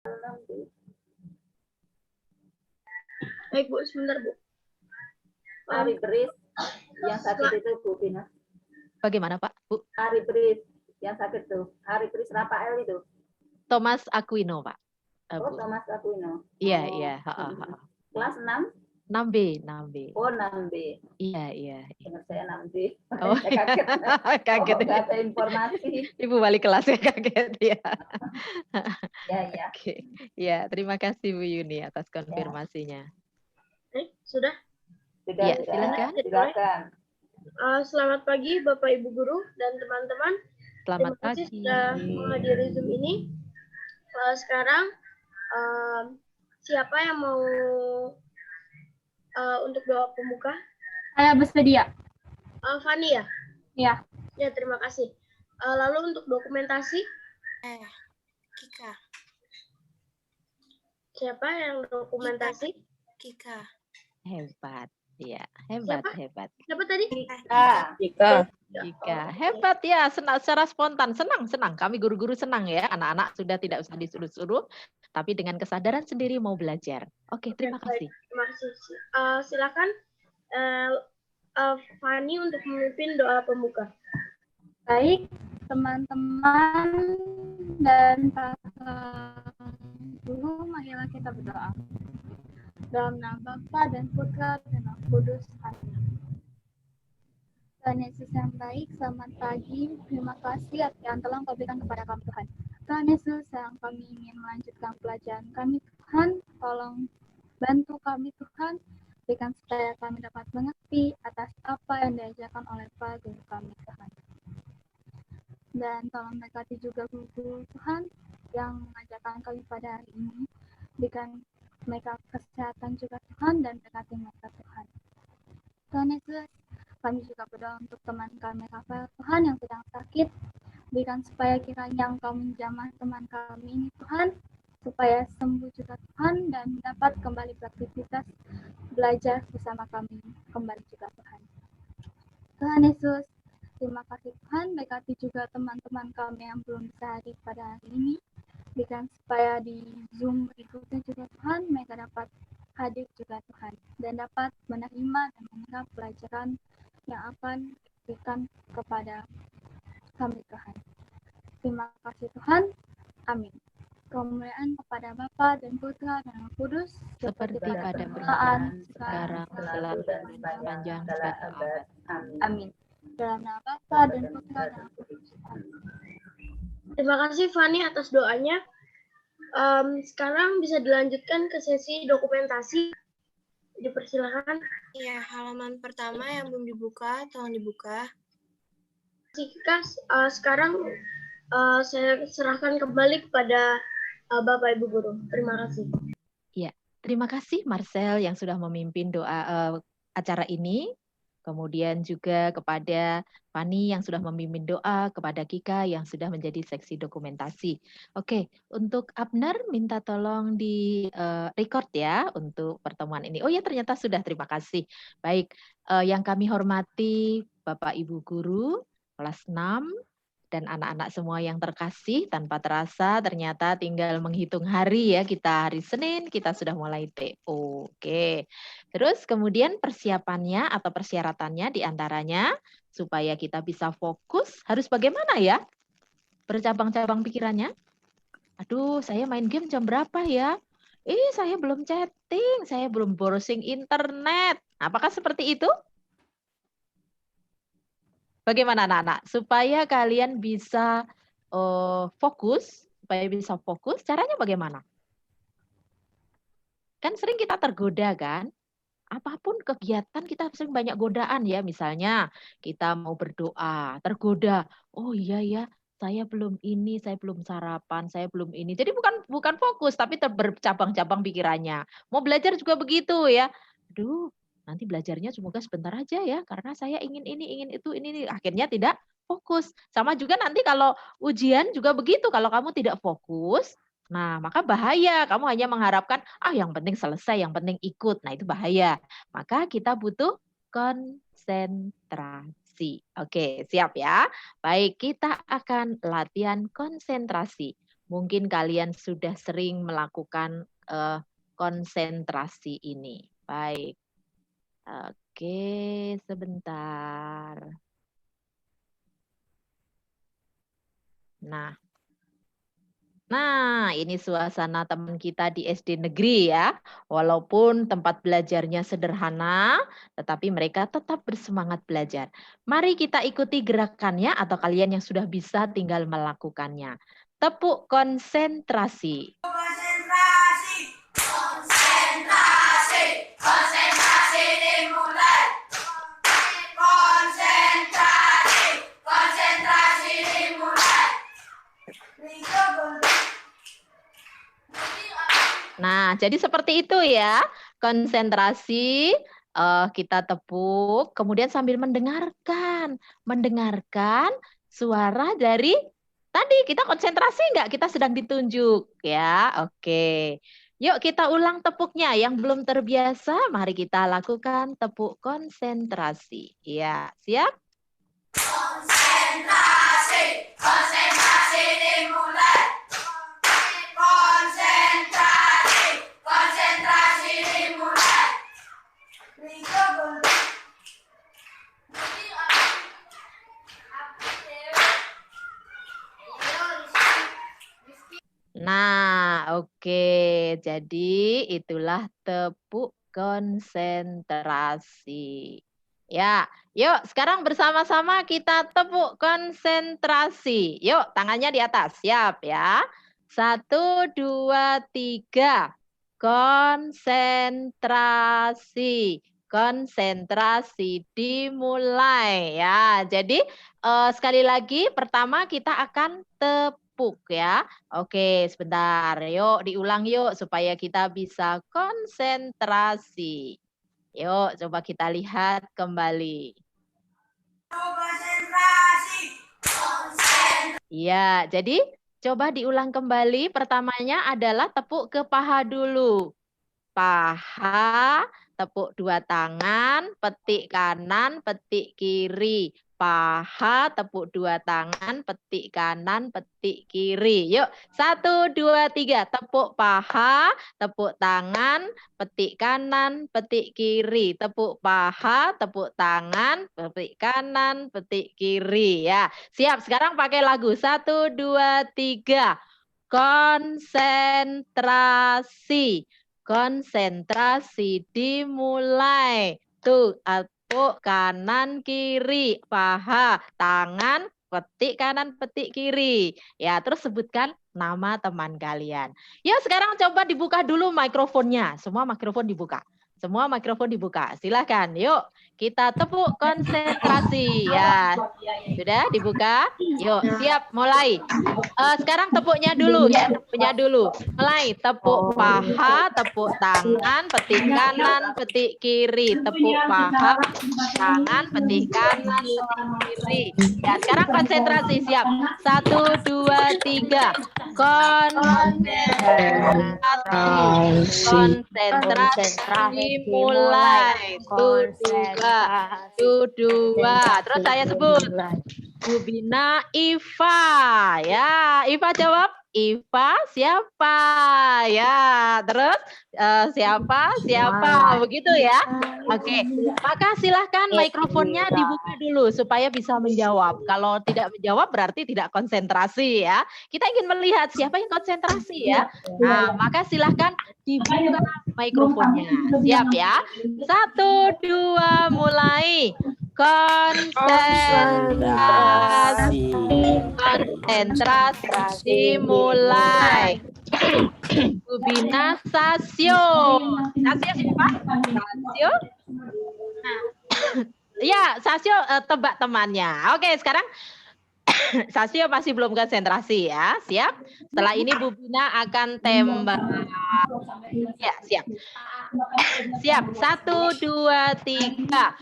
Baik Bu, sebentar Bu. Hari Bris yang sakit itu Bu Bina. Bagaimana Pak? Bu? Hari Bris yang sakit tuh. Hari Bris Rafael itu. Thomas Aquino Pak. Oh, Thomas Aquino. Iya, Oh. iya. Kelas 6? 6B. Oh, 6B. Iya. Dengar saya 6B. Oh, saya kaget. kaget. Oh, nggak ada informasi. Ibu balik kelasnya kaget ya. Ya. Oke. Ya, terima kasih Bu Yuni atas konfirmasinya. Sudah? Ya, silakan. Selamat pagi Bapak Ibu Guru dan teman-teman. Selamat Terima kasih pagi. sudah menghadiri Zoom ini. Sekarang siapa yang mau untuk doa pembuka? Saya bersedia. Fani ya? Ya. Ya, terima kasih. Lalu untuk dokumentasi? Kika. Siapa yang dokumentasi? Kika. Hebat. Ya, hebat. Siapa tadi? Kika. Hebat ya, secara spontan, senang. Kami guru-guru senang ya, anak-anak sudah tidak usah disuruh-suruh, tapi dengan kesadaran sendiri mau belajar. Oke, terima kasih. Terima kasih. Silakan Fani untuk memimpin doa pembuka. Baik, teman-teman dan kakak guru, marilah kita berdoa. Dalam nama Bapa dan Putra dan Roh Kudus. Amin. Tuhan Yesus yang baik, selamat pagi. Terima kasih atas yang telah Kau berikan kepada kami Tuhan. Tuhan Yesus yang kami ingin melanjutkan pelajaran kami Tuhan, tolong bantu kami Tuhan, berikan supaya kami dapat mengerti atas apa yang diajarkan oleh Pak Guru kami Tuhan. Dan tolong berkati juga guru Tuhan yang mengajarkan kami pada hari ini, berikan mereka kesehatan juga Tuhan dan berkati mereka Tuhan. Tuhan Yesus, kami juga berdoa untuk teman kami Rafael Tuhan yang sedang sakit, berikan supaya kiranya Engkau menjamah teman kami ini Tuhan, supaya sembuh juga Tuhan dan dapat kembali beraktivitas belajar bersama kami kembali juga Tuhan. Tuhan Yesus, terima kasih Tuhan, berkati juga teman-teman kami yang belum bisa hadir pada hari ini, berikan supaya di Zoom berikutnya juga Tuhan, mereka dapat hadir juga Tuhan, dan dapat menerima dan menyerap pelajaran yang akan diberikan kepada kami Tuhan. Terima kasih Tuhan. Amin. Kemuliaan kepada Bapa dan Putra dan Roh Kudus, seperti pada permulaan, sekarang, selalu, dan sepanjang segala abad. Amin. Dalam nama Bapa dan Putra dan Roh Kudus. Amin. Terima kasih Fani atas doanya. Sekarang bisa dilanjutkan ke sesi dokumentasi. Dipersilakan. Iya, halaman pertama yang belum dibuka, tolong dibuka. Jika sekarang saya serahkan kembali kepada Bapak Ibu Guru. Terima kasih. Ya, terima kasih Marcel yang sudah memimpin doa acara ini. Kemudian juga kepada Fani yang sudah memimpin doa, kepada Kika yang sudah menjadi seksi dokumentasi. Oke, untuk Abner minta tolong di record ya untuk pertemuan ini. Oh ya, ternyata sudah, terima kasih. Baik, yang kami hormati Bapak Ibu Guru kelas 6 dan anak-anak semua yang terkasih, tanpa terasa ternyata tinggal menghitung hari ya, kita hari Senin kita sudah mulai TO. Oke. Terus kemudian persiapannya atau persyaratannya diantaranya supaya kita bisa fokus harus bagaimana ya? Bercabang-cabang pikirannya. Aduh, saya main game jam berapa ya? Saya belum chatting, saya belum browsing internet. Apakah seperti itu? Bagaimana anak-anak? Supaya kalian bisa fokus, caranya bagaimana? Kan sering kita tergoda kan? Apapun kegiatan kita sering banyak godaan ya. Misalnya kita mau berdoa, tergoda. Oh iya ya, saya belum ini, saya belum sarapan, saya belum ini. Jadi bukan fokus, tapi bercabang-cabang pikirannya. Mau belajar juga begitu ya. Aduh, nanti belajarnya semoga sebentar aja ya, karena saya ingin ini, ingin itu, ini. Akhirnya tidak fokus. Sama juga nanti kalau ujian juga begitu. Kalau kamu tidak fokus, nah maka bahaya. Kamu hanya mengharapkan, yang penting selesai, yang penting ikut. Nah itu bahaya. Maka kita butuh konsentrasi. Oke, siap ya. Baik, kita akan latihan konsentrasi. Mungkin kalian sudah sering melakukan konsentrasi ini. Baik. Oke, sebentar. Nah, ini suasana teman kita di SD negeri ya. Walaupun tempat belajarnya sederhana, tetapi mereka tetap bersemangat belajar. Mari kita ikuti gerakannya atau kalian yang sudah bisa tinggal melakukannya. Tepuk konsentrasi. Konsentrasi, konsentrasi, konsentrasi dimulai. Konsentrasi, konsentrasi dimulai. Nah, jadi seperti itu ya. Konsentrasi, kita tepuk, kemudian sambil mendengarkan suara dari tadi. Kita konsentrasi enggak? Kita sedang ditunjuk ya. Oke. Yuk kita ulang tepuknya. Yang belum terbiasa, mari kita lakukan tepuk konsentrasi. Ya, siap? Konsentrasi, konsentrasi dimulai. Konsentrasi, konsentrasi dimulai. Nah, oke. Jadi itulah tepuk konsentrasi. Ya, yuk sekarang bersama-sama kita tepuk konsentrasi. Yuk, tangannya di atas. Siap ya. 1, 2, 3. Konsentrasi. Konsentrasi dimulai ya. Jadi sekali lagi pertama kita akan tepuk ya. Oke, sebentar. Yuk diulang yuk supaya kita bisa konsentrasi. Yuk, coba kita lihat kembali. Konsentrasi, konsentrasi. Ya, jadi coba diulang kembali. Pertamanya adalah tepuk ke paha dulu. Paha, tepuk 2 tangan, petik kanan, petik kiri. Paha, tepuk 2 tangan, petik kanan, petik kiri. Yuk, 1, 2, 3. Tepuk paha, tepuk tangan, petik kanan, petik kiri. Tepuk paha, tepuk tangan, petik kanan, petik kiri. Ya, siap. Sekarang pakai lagu. 1, 2, 3. Konsentrasi. Konsentrasi dimulai. Tuh, tepuk kanan kiri, paha, tangan, petik kanan, petik kiri. Ya, terus sebutkan nama teman kalian. Ya, sekarang coba dibuka dulu mikrofonnya. Semua mikrofon dibuka. Semua mikrofon dibuka. Silakan. Yuk, kita tepuk konsentrasi. Ya, sudah dibuka? Yuk, siap, mulai. Sekarang tepuknya dulu ya, tepuknya dulu. Mulai, tepuk paha, tepuk tangan, petik kanan, petik kiri. Tepuk paha, tangan, petik kanan, petik kiri. Ya, sekarang konsentrasi, siap. 1, 2, 3. Konsentrasi mulai. Tuh dua. Terus saya sebut. Bu Bina, Iva. Ya, Iva jawab. Iva siapa? Ya, terus siapa? Begitu ya. Oke, maka silahkan mikrofonnya dibuka dulu supaya bisa menjawab. Kalau tidak menjawab berarti tidak konsentrasi ya. Kita ingin melihat siapa yang konsentrasi ya. Nah, maka silahkan dibuka mikrofonnya. Siap ya. 1, 2, mulai. Konsentrasi mulai. Bu Bina, Sasio. Sasio siapa? Sasio? Ya, Sasio tebak temannya. Oke, sekarang Sasio masih belum konsentrasi ya. Siap? Setelah ini Bu Bina akan tembak. Ya, siap. Siap. 1, 2, 3.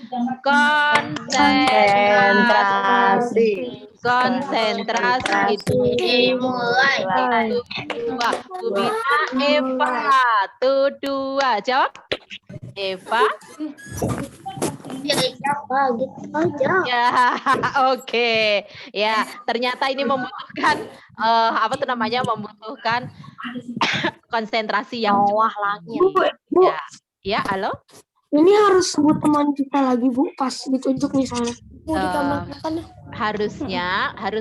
Konsentrasi dimulai. 1, 2. Bu Bina, Eva. 1, 2. Jawab. Eva. Ya, siapa gitu aja. Ya, oke. Ya, ternyata ini membutuhkan membutuhkan konsentrasi yang cukup tinggi. Bu, Ya, halo. ini harus sebut teman kita lagi, Bu, pas ditunjuk misalnya. Bu, Eh, ditambahkan. harus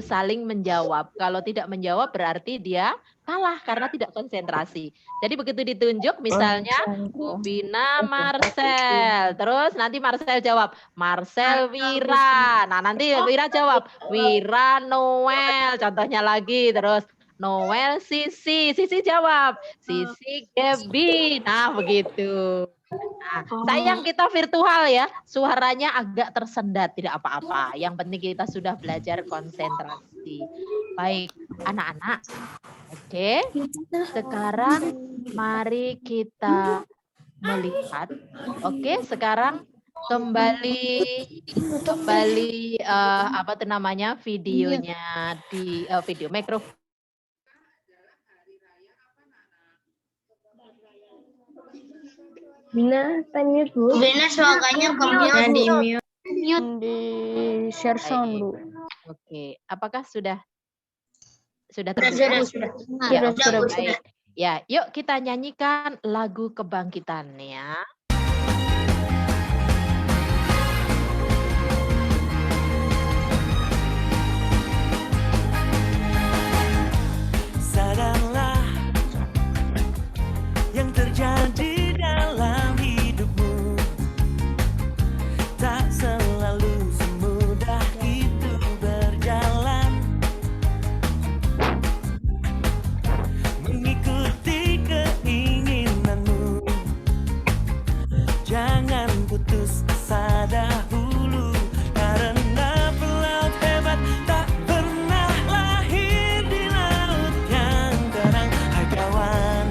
saling menjawab. Kalau tidak menjawab berarti dia kalah karena tidak konsentrasi. Jadi begitu ditunjuk misalnya Bu Bina Marcel, terus nanti Marcel jawab Marcel Wira. Nah, nanti Wira jawab Wira Noel. Contohnya lagi, terus Noel Sisi, Sisi jawab Sisi Gaby. Nah, begitu. Nah, sayang kita virtual ya, suaranya agak tersendat, tidak apa-apa. Yang penting kita sudah belajar konsentrasi. Baik, anak-anak. Oke, sekarang mari kita melihat. Oke, sekarang kembali videonya di video mikrofon. Bina, mute, Bu. Bina suaranya di Di share sound, Bu. Oke, apakah sudah Sudah. Ya, oke, Sudah. baik. Ya, yuk kita nyanyikan lagu kebangkitan ya. Sadarlah yang terjadi dalam hidupmu, tak selalu semudah itu berjalan. Mengikuti keinginanmu, jangan putus asa dahulu, karena pelaut hebat tak pernah lahir di laut yang terang. Hai kawan,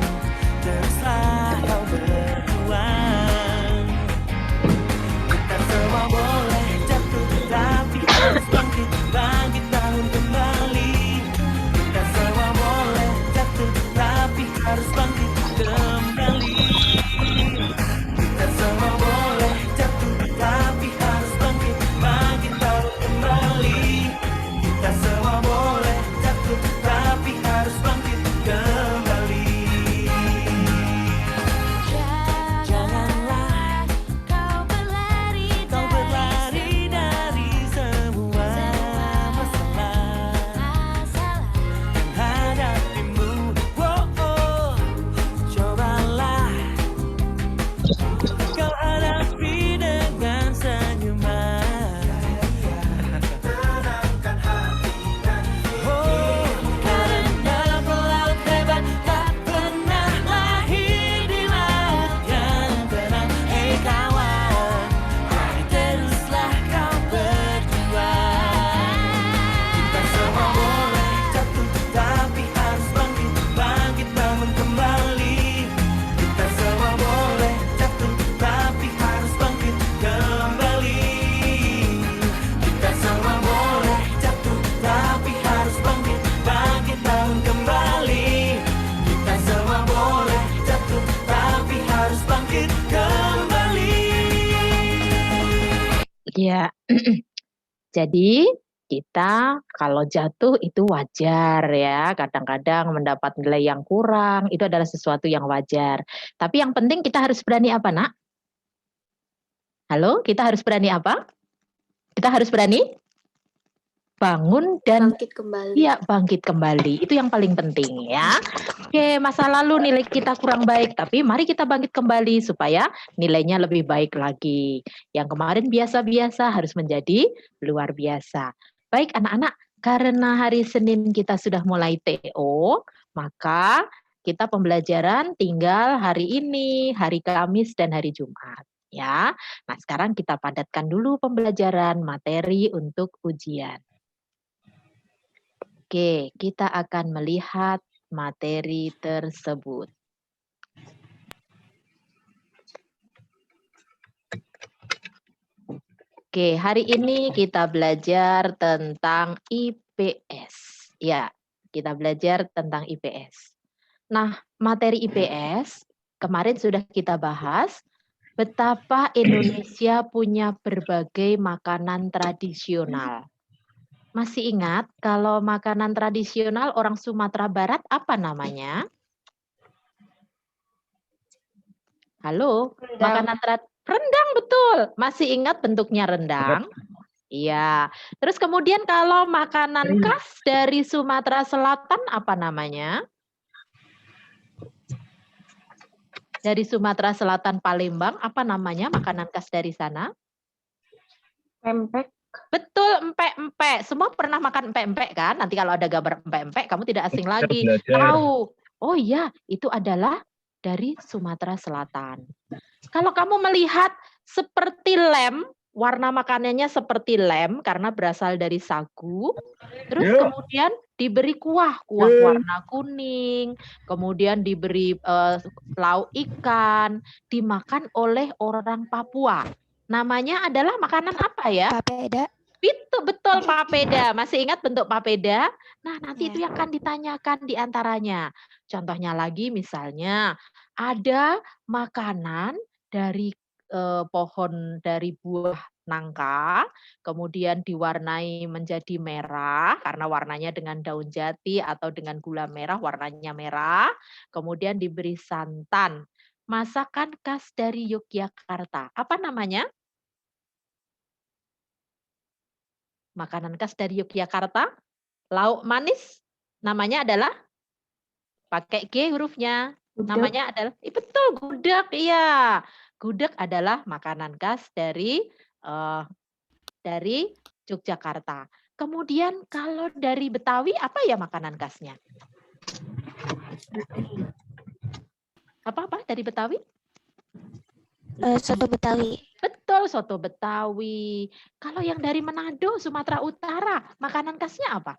teruslah kau berjuang. Kita semua boleh jatuh, tapi harus bangkit, bangkit bangun kembali. Kita semua boleh jatuh, tapi harus bangkit kembali. Kita semua boleh jatuh, tapi harus bangkit, bangkit bangun kembali. Kita semua boleh jatuh, tapi harus bangkit kembali. Janganlah kau berlari dari semua masalah yang hadapimu. Cobalah kau hadapi dengan senyuman. Tenangkan hati dan karena pelaut hebat tak pernah lahir di laut yang tenang. Hei kawan, teruslah kau berjuang. Kita semua boleh jatuh, tapi harus bangkit, bangkit bangun kembali. Kita semua boleh jatuh, tapi harus bangkit kembali. Kita semua boleh jatuh, tapi harus bangkit, bangkit bangun kembali. Kita semua boleh jatuh, tapi harus bangkit kembali. Ya. Jadi kita kalau jatuh itu wajar ya. Kadang-kadang mendapat nilai yang kurang, itu adalah sesuatu yang wajar. Tapi yang penting kita harus berani apa, Nak? Halo, kita harus berani apa? Kita harus berani bangun dan Bangkit kembali. iya, bangkit kembali. Itu yang paling penting ya. Oke, masa lalu nilai kita kurang baik, tapi mari kita bangkit kembali supaya nilainya lebih baik lagi. Yang kemarin biasa-biasa harus menjadi luar biasa. Baik anak-anak, karena hari Senin kita sudah mulai TO, maka kita pembelajaran tinggal hari ini, hari Kamis dan hari Jumat. Ya, nah sekarang kita padatkan dulu pembelajaran materi untuk ujian. Oke, kita akan melihat materi tersebut. Oke, hari ini kita belajar tentang IPS. Ya, kita belajar tentang IPS. Nah, materi IPS kemarin sudah kita bahas Betapa Indonesia punya berbagai makanan tradisional. Masih ingat kalau makanan tradisional orang Sumatera Barat apa namanya? Halo, makanan rendang, betul. Masih ingat bentuknya rendang? Iya. Terus kemudian kalau makanan khas dari Sumatera Selatan apa namanya? Dari Sumatera Selatan Palembang apa namanya makanan khas dari sana? Pempek. Betul, empek-empek. Semua pernah makan empek-empek kan? Nanti kalau ada gambar empek-empek kamu tidak asing lagi. Tahu. Oh iya, itu adalah dari Sumatera Selatan. Kalau kamu melihat seperti lem, warna makanannya seperti lem karena berasal dari sagu. Terus kemudian diberi kuah warna kuning, kemudian diberi lauk ikan, dimakan oleh orang Papua. Namanya adalah makanan apa ya? Papeda. Itu betul, papeda. Masih ingat bentuk papeda? Nah, nanti itu yang akan ditanyakan di antaranya. Contohnya lagi misalnya ada makanan dari pohon dari buah nangka, kemudian diwarnai menjadi merah karena warnanya dengan daun jati atau dengan gula merah warnanya merah, kemudian diberi santan. Masakan khas dari Yogyakarta. Apa namanya? Makanan khas dari Yogyakarta, lauk manis, namanya adalah pakai G hurufnya. Namanya adalah, betul, gudeg, iya. Gudeg adalah makanan khas dari Yogyakarta. Kemudian kalau dari Betawi, apa ya makanan khasnya? Apa dari Betawi? Soto Betawi. Betul, soto Betawi. Kalau yang dari Manado, Sumatera Utara, makanan khasnya apa?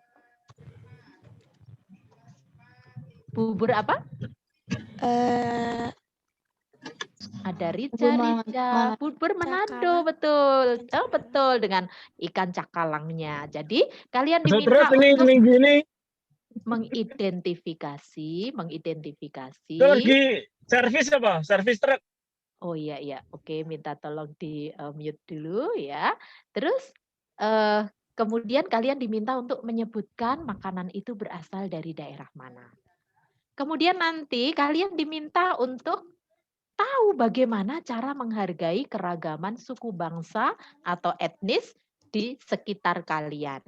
Bubur apa? Ada rica-rica, bubur Manado, betul. Oh, betul, dengan ikan cakalangnya. Jadi kalian diminta untuk mengidentifikasi. Itu lagi servis apa? Servis truk. Oh iya, oke, minta tolong di mute dulu ya. Terus kemudian kalian diminta untuk menyebutkan makanan itu berasal dari daerah mana. Kemudian nanti kalian diminta untuk tahu bagaimana cara menghargai keragaman suku bangsa atau etnis di sekitar kalian.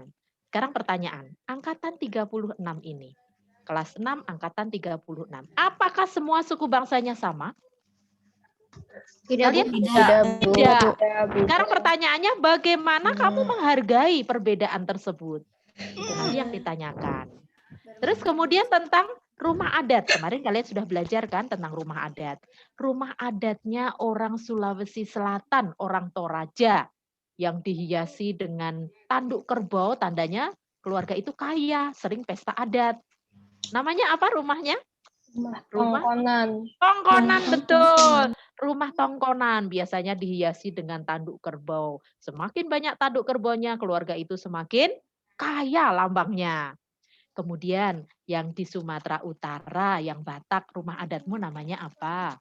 Sekarang pertanyaan, angkatan 36 ini, kelas 6 angkatan 36. Apakah semua suku bangsanya sama? Tidak. Sekarang pertanyaannya bagaimana kamu menghargai perbedaan tersebut? Itu nanti yang ditanyakan. Terus kemudian tentang rumah adat. Kemarin kalian sudah belajar kan tentang rumah adat. Rumah adatnya orang Sulawesi Selatan, orang Toraja, yang dihiasi dengan tanduk kerbau, tandanya keluarga itu kaya, sering pesta adat. Namanya apa rumahnya? Tongkonan, betul. Rumah tongkonan biasanya dihiasi dengan tanduk kerbau. Semakin banyak tanduk kerbaunya, keluarga itu semakin kaya lambangnya. Kemudian yang di Sumatera Utara, yang Batak, rumah adatmu namanya apa?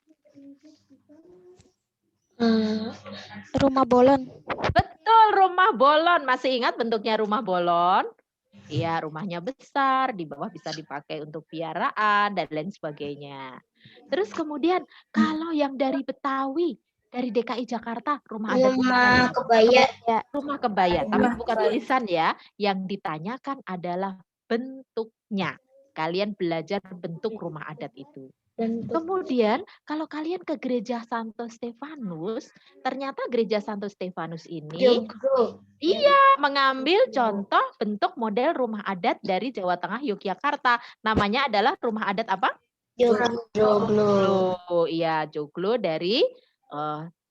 Rumah bolon. Betul, rumah bolon. Masih ingat bentuknya rumah bolon? Iya, rumahnya besar, di bawah bisa dipakai untuk piaraan, dan lain sebagainya. Terus kemudian, kalau yang dari Betawi, dari DKI Jakarta, rumah adat rumah kebaya, tapi bukan tulisan ya. Yang ditanyakan adalah bentuknya. Kalian belajar bentuk rumah adat itu. Kemudian, kalau kalian ke Gereja Santo Stefanus, ternyata Gereja Santo Stefanus ini mengambil contoh bentuk model rumah adat dari Jawa Tengah, Yogyakarta. Namanya adalah rumah adat apa? Joglo. Iya, joglo dari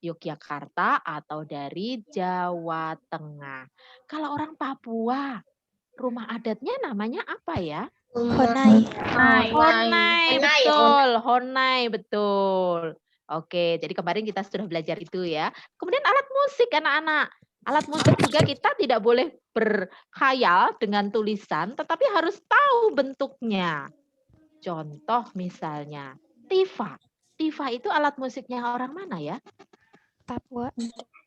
Yogyakarta atau dari Jawa Tengah. Kalau orang Papua, rumah adatnya namanya apa ya? Honai. Honai, betul. Oke, jadi kemarin kita sudah belajar itu ya. Kemudian alat musik anak-anak. Alat musik juga kita tidak boleh berkhayal dengan tulisan, tetapi harus tahu bentuknya. Contoh misalnya, tifa. Tifa itu alat musiknya orang mana ya? Papua.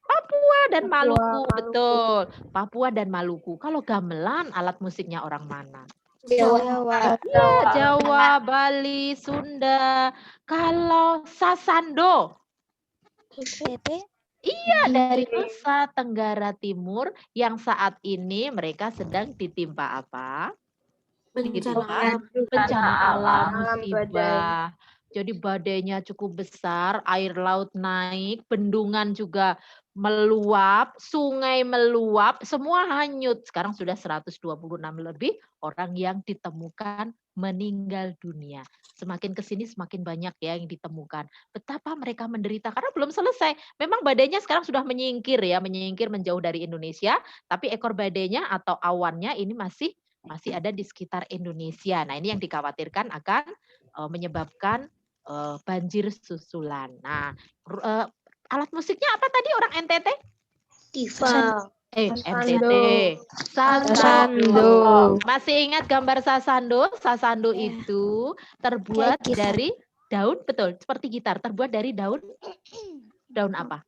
Papua dan Maluku, betul. Papua dan Maluku. Kalau gamelan alat musiknya orang mana? Jawa. Ya, Jawa, Bali, Sunda. Kalau Sasando, NTT. iya dari Nusa Tenggara Timur yang saat ini mereka sedang ditimpa apa? Bencana alam, musibah. Jadi badainya cukup besar, air laut naik, bendungan juga meluap, sungai meluap, semua hanyut. Sekarang sudah 126 lebih orang yang ditemukan meninggal dunia. Semakin ke sini semakin banyak ya yang ditemukan. Betapa mereka menderita karena belum selesai. Memang badainya sekarang sudah menyingkir ya, menyingkir menjauh dari Indonesia, tapi ekor badainya atau awannya ini masih ada di sekitar Indonesia. Nah, ini yang dikhawatirkan akan menyebabkan banjir susulan. Nah, alat musiknya apa tadi orang NTT? NTT. Sasando. Masih ingat gambar Sasando? Sasando itu terbuat dari daun, betul, seperti gitar, terbuat dari daun apa?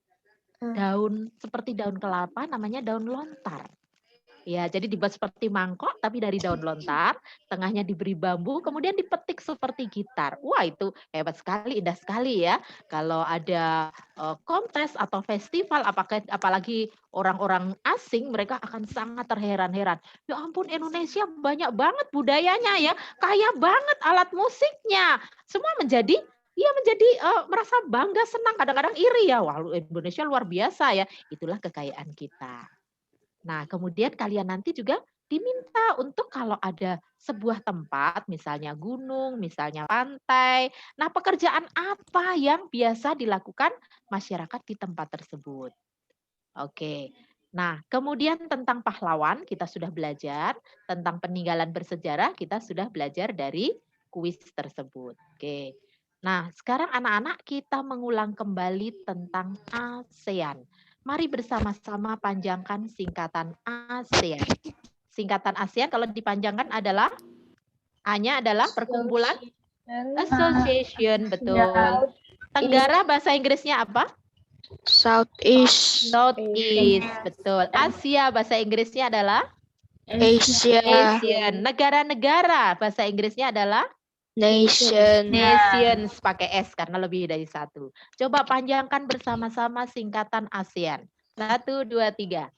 Daun seperti daun kelapa, namanya daun lontar. Ya, jadi dibuat seperti mangkok tapi dari daun lontar, tengahnya diberi bambu, kemudian dipetik seperti gitar. Wah, itu hebat sekali, indah sekali ya. Kalau ada kontes atau festival, apalagi orang-orang asing, mereka akan sangat terheran-heran. Ya ampun, Indonesia banyak banget budayanya ya, kaya banget alat musiknya. Semua menjadi merasa bangga, senang, kadang-kadang iri ya. Wah, Indonesia luar biasa ya. Itulah kekayaan kita. Nah, kemudian kalian nanti juga diminta untuk kalau ada sebuah tempat, misalnya gunung, misalnya pantai. Nah, pekerjaan apa yang biasa dilakukan masyarakat di tempat tersebut? Oke. Nah, kemudian tentang pahlawan kita sudah belajar, tentang peninggalan bersejarah kita sudah belajar dari kuis tersebut. Oke. Nah, sekarang anak-anak kita mengulang kembali tentang ASEAN. Mari bersama-sama panjangkan singkatan ASEAN. Singkatan ASEAN kalau dipanjangkan adalah A-nya adalah perkumpulan, association, betul. Tenggara bahasa Inggrisnya apa? Southeast. Southeast, betul. Asia bahasa Inggrisnya adalah Asia. Asian. Negara-negara bahasa Inggrisnya adalah Nations pakai S karena lebih dari satu. Coba panjangkan bersama-sama singkatan ASEAN. 1, 2, 3.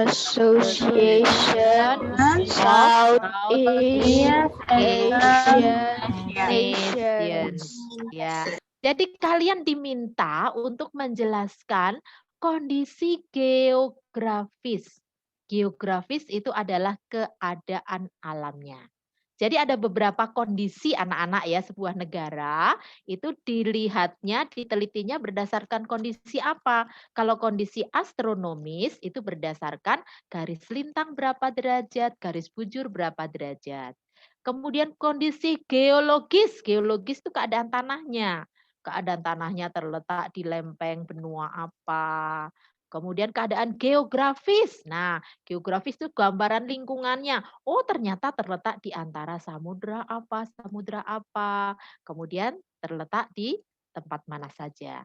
Association Southeast Asian Nations. Ya. Jadi kalian diminta untuk menjelaskan kondisi geografis. Geografis itu adalah keadaan alamnya. Jadi ada beberapa kondisi anak-anak ya sebuah negara itu ditelitinya berdasarkan kondisi apa. Kalau kondisi astronomis itu berdasarkan garis lintang berapa derajat, garis bujur berapa derajat. Kemudian kondisi geologis itu keadaan tanahnya. Keadaan tanahnya terletak di lempeng benua apa. Kemudian keadaan geografis. Nah, geografis itu gambaran lingkungannya. Oh, ternyata terletak di antara samudra apa. Kemudian terletak di tempat mana saja.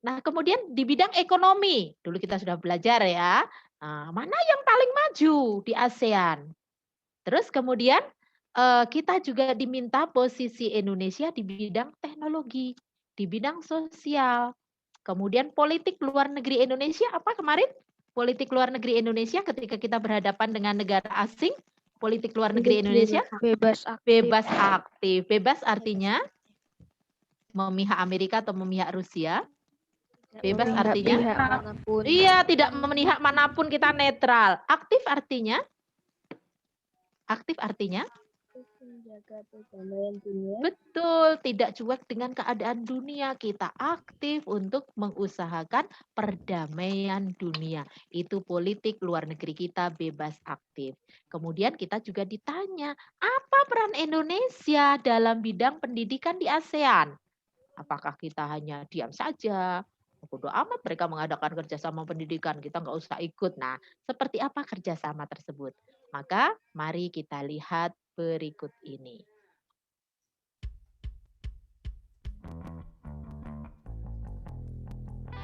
Nah, kemudian di bidang ekonomi. Dulu kita sudah belajar ya. Nah, mana yang paling maju di ASEAN? Terus kemudian kita juga diminta posisi Indonesia di bidang teknologi, di bidang sosial. Kemudian politik luar negeri Indonesia apa kemarin? Politik luar negeri Indonesia ketika kita berhadapan dengan negara asing, politik luar negeri Indonesia bebas aktif. Bebas artinya memihak Amerika atau memihak Rusia? Bebas artinya? Iya, tidak memihak manapun, kita netral. Aktif artinya? Aktif artinya? Menjaga perdamaian dunia. Betul, tidak cuek dengan keadaan dunia. Kita aktif untuk mengusahakan perdamaian dunia. Itu politik luar negeri kita bebas aktif. Kemudian kita juga ditanya, apa peran Indonesia dalam bidang pendidikan di ASEAN? Apakah kita hanya diam saja? Bodo amat mereka mengadakan kerjasama pendidikan, kita nggak usah ikut. Nah, seperti apa kerjasama tersebut? Maka mari kita lihat berikut ini.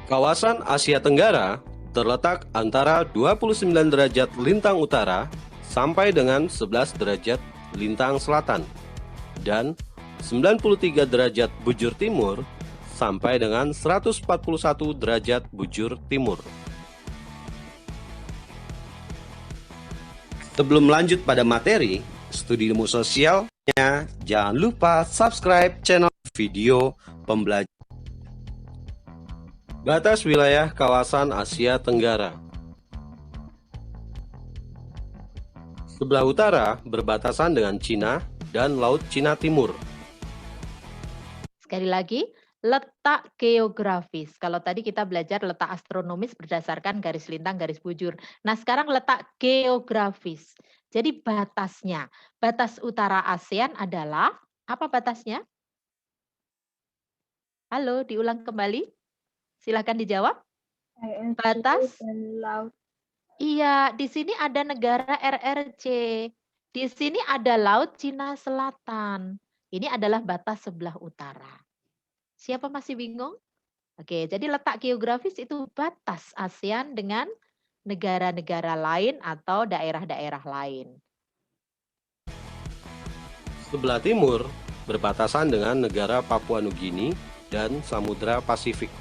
Kawasan Asia Tenggara terletak antara 29 derajat lintang utara sampai dengan 11 derajat lintang selatan dan 93 derajat bujur timur sampai dengan 141 derajat bujur timur. Sebelum lanjut pada materi studi ilmu sosialnya, jangan lupa subscribe channel video pembelajaran. Batas wilayah kawasan Asia Tenggara. Sebelah utara berbatasan dengan Cina dan Laut Cina Timur. Sekali lagi, letak geografis. Kalau tadi kita belajar letak astronomis berdasarkan garis lintang, garis bujur. Nah, sekarang letak geografis. Jadi batasnya. Batas utara ASEAN adalah, apa batasnya? Halo, diulang kembali. Silakan dijawab. Batas. Iya, di sini ada negara RRC. Di sini ada Laut Cina Selatan. Ini adalah batas sebelah utara. Siapa masih bingung? Oke, jadi letak geografis itu batas ASEAN dengan negara-negara lain atau daerah-daerah lain. Sebelah timur berbatasan dengan negara Papua Nugini dan Samudra Pasifik.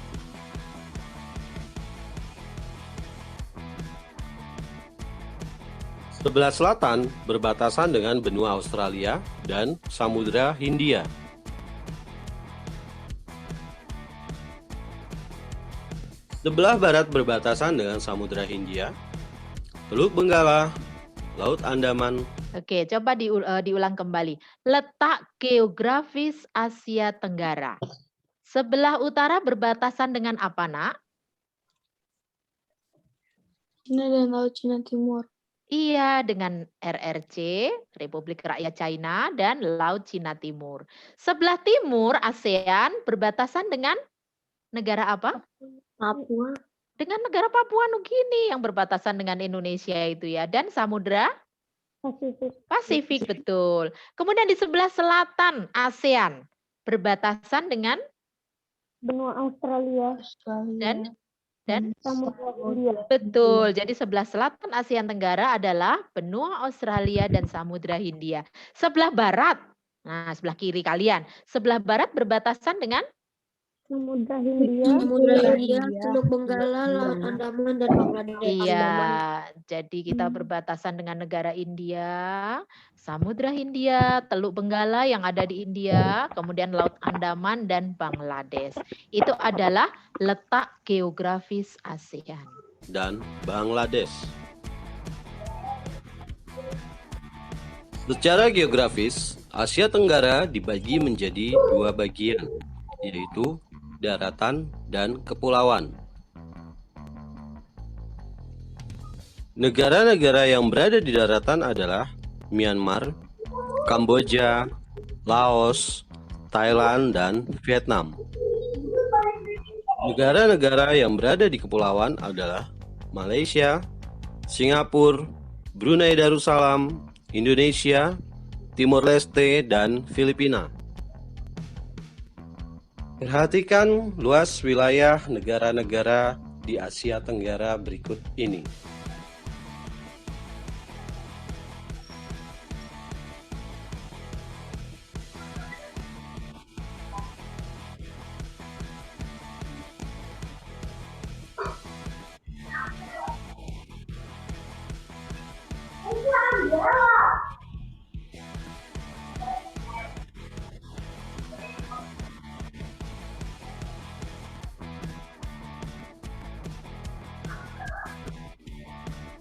Sebelah selatan berbatasan dengan benua Australia dan Samudra Hindia. Sebelah barat berbatasan dengan Samudra Hindia, Teluk Benggala, Laut Andaman. Oke, coba diulang kembali. Letak geografis Asia Tenggara. Sebelah utara berbatasan dengan apa, Nak? Cina dan Laut Cina Timur. Iya, dengan RRC, Republik Rakyat China, dan Laut Cina Timur. Sebelah timur ASEAN berbatasan dengan negara apa? Papua. Dengan negara Papua Nugini yang berbatasan dengan Indonesia itu ya. Dan Samudra Pasifik, betul. Kemudian di sebelah selatan ASEAN berbatasan dengan Benua Australia. dan Samudra Hindia. betul. Jadi sebelah selatan ASEAN Tenggara adalah benua Australia dan Samudra Hindia. Sebelah barat, nah sebelah kiri kalian. Sebelah barat berbatasan dengan Samudra Hindia. Samudra Hindia, Teluk Benggala, Laut Andaman, dan Bangladesh. Iya, jadi kita berbatasan dengan negara India, Samudra Hindia, Teluk Benggala yang ada di India, kemudian Laut Andaman dan Bangladesh. Itu adalah letak geografis ASEAN. Dan Bangladesh. Secara geografis, Asia Tenggara dibagi menjadi dua bagian, yaitu daratan dan kepulauan. Negara-negara yang berada di daratan adalah Myanmar, Kamboja, Laos, Thailand, dan Vietnam. Negara-negara yang berada di kepulauan adalah Malaysia, Singapura, Brunei Darussalam, Indonesia, Timor Leste, dan Filipina. Perhatikan luas wilayah negara-negara di Asia Tenggara berikut ini.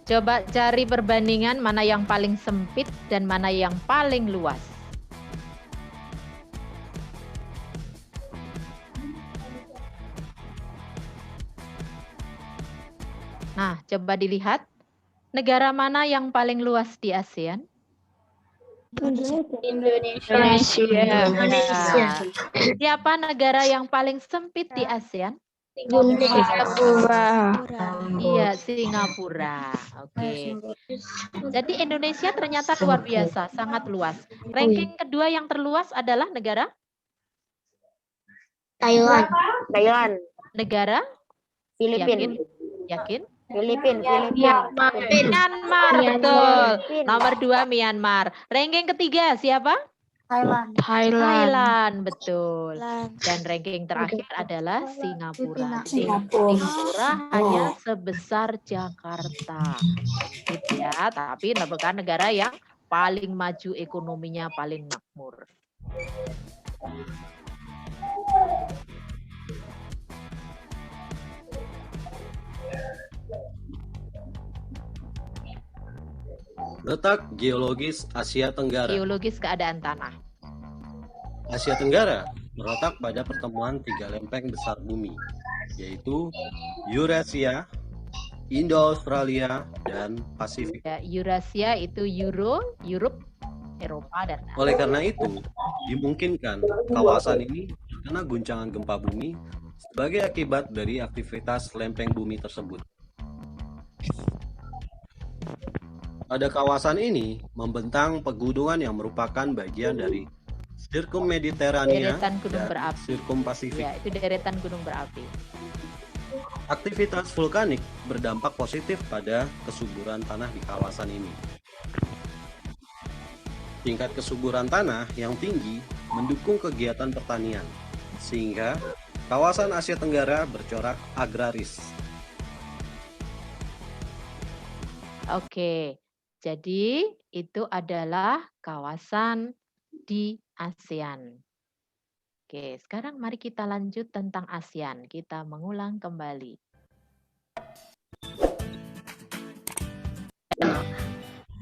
Coba cari perbandingan mana yang paling sempit dan mana yang paling luas. Nah, coba dilihat. Negara mana yang paling luas di ASEAN? Indonesia. Siapa negara yang paling sempit di ASEAN? Singapura. Iya, Singapura. Oke. Jadi Indonesia ternyata luar biasa, sangat luas. Ranking kedua yang terluas adalah negara? Thailand. Negara? Filipin. Yakin? Filipin. Myanmar, betul. Nomor 2 Myanmar. Ranking ketiga siapa? Thailand, betul. Dan ranking terakhir adalah Singapura. Jadi, Singapura hanya sebesar Jakarta. Gitu ya, tapi merupakan negara yang paling maju ekonominya, paling makmur. Letak geologis Asia Tenggara. Geologis keadaan tanah. Asia Tenggara terletak pada pertemuan 3 lempeng besar bumi, yaitu Eurasia, Indo-Australia, dan Pasifik. Ya, Eurasia itu Europe, Eropa, dan Oleh karena itu, dimungkinkan kawasan ini terkena guncangan gempa bumi sebagai akibat dari aktivitas lempeng bumi tersebut. Pada kawasan ini membentang pegunungan yang merupakan bagian dari Sirkum Mediterania deretan gunung dan berapi. Sirkum Pasifik. Ya, itu deretan gunung berapi. Aktivitas vulkanik berdampak positif pada kesuburan tanah di kawasan ini. Tingkat kesuburan tanah yang tinggi mendukung kegiatan pertanian, sehingga kawasan Asia Tenggara bercorak agraris. Oke, jadi itu adalah kawasan di ASEAN. Oke, sekarang mari kita lanjut tentang ASEAN. Kita mengulang kembali.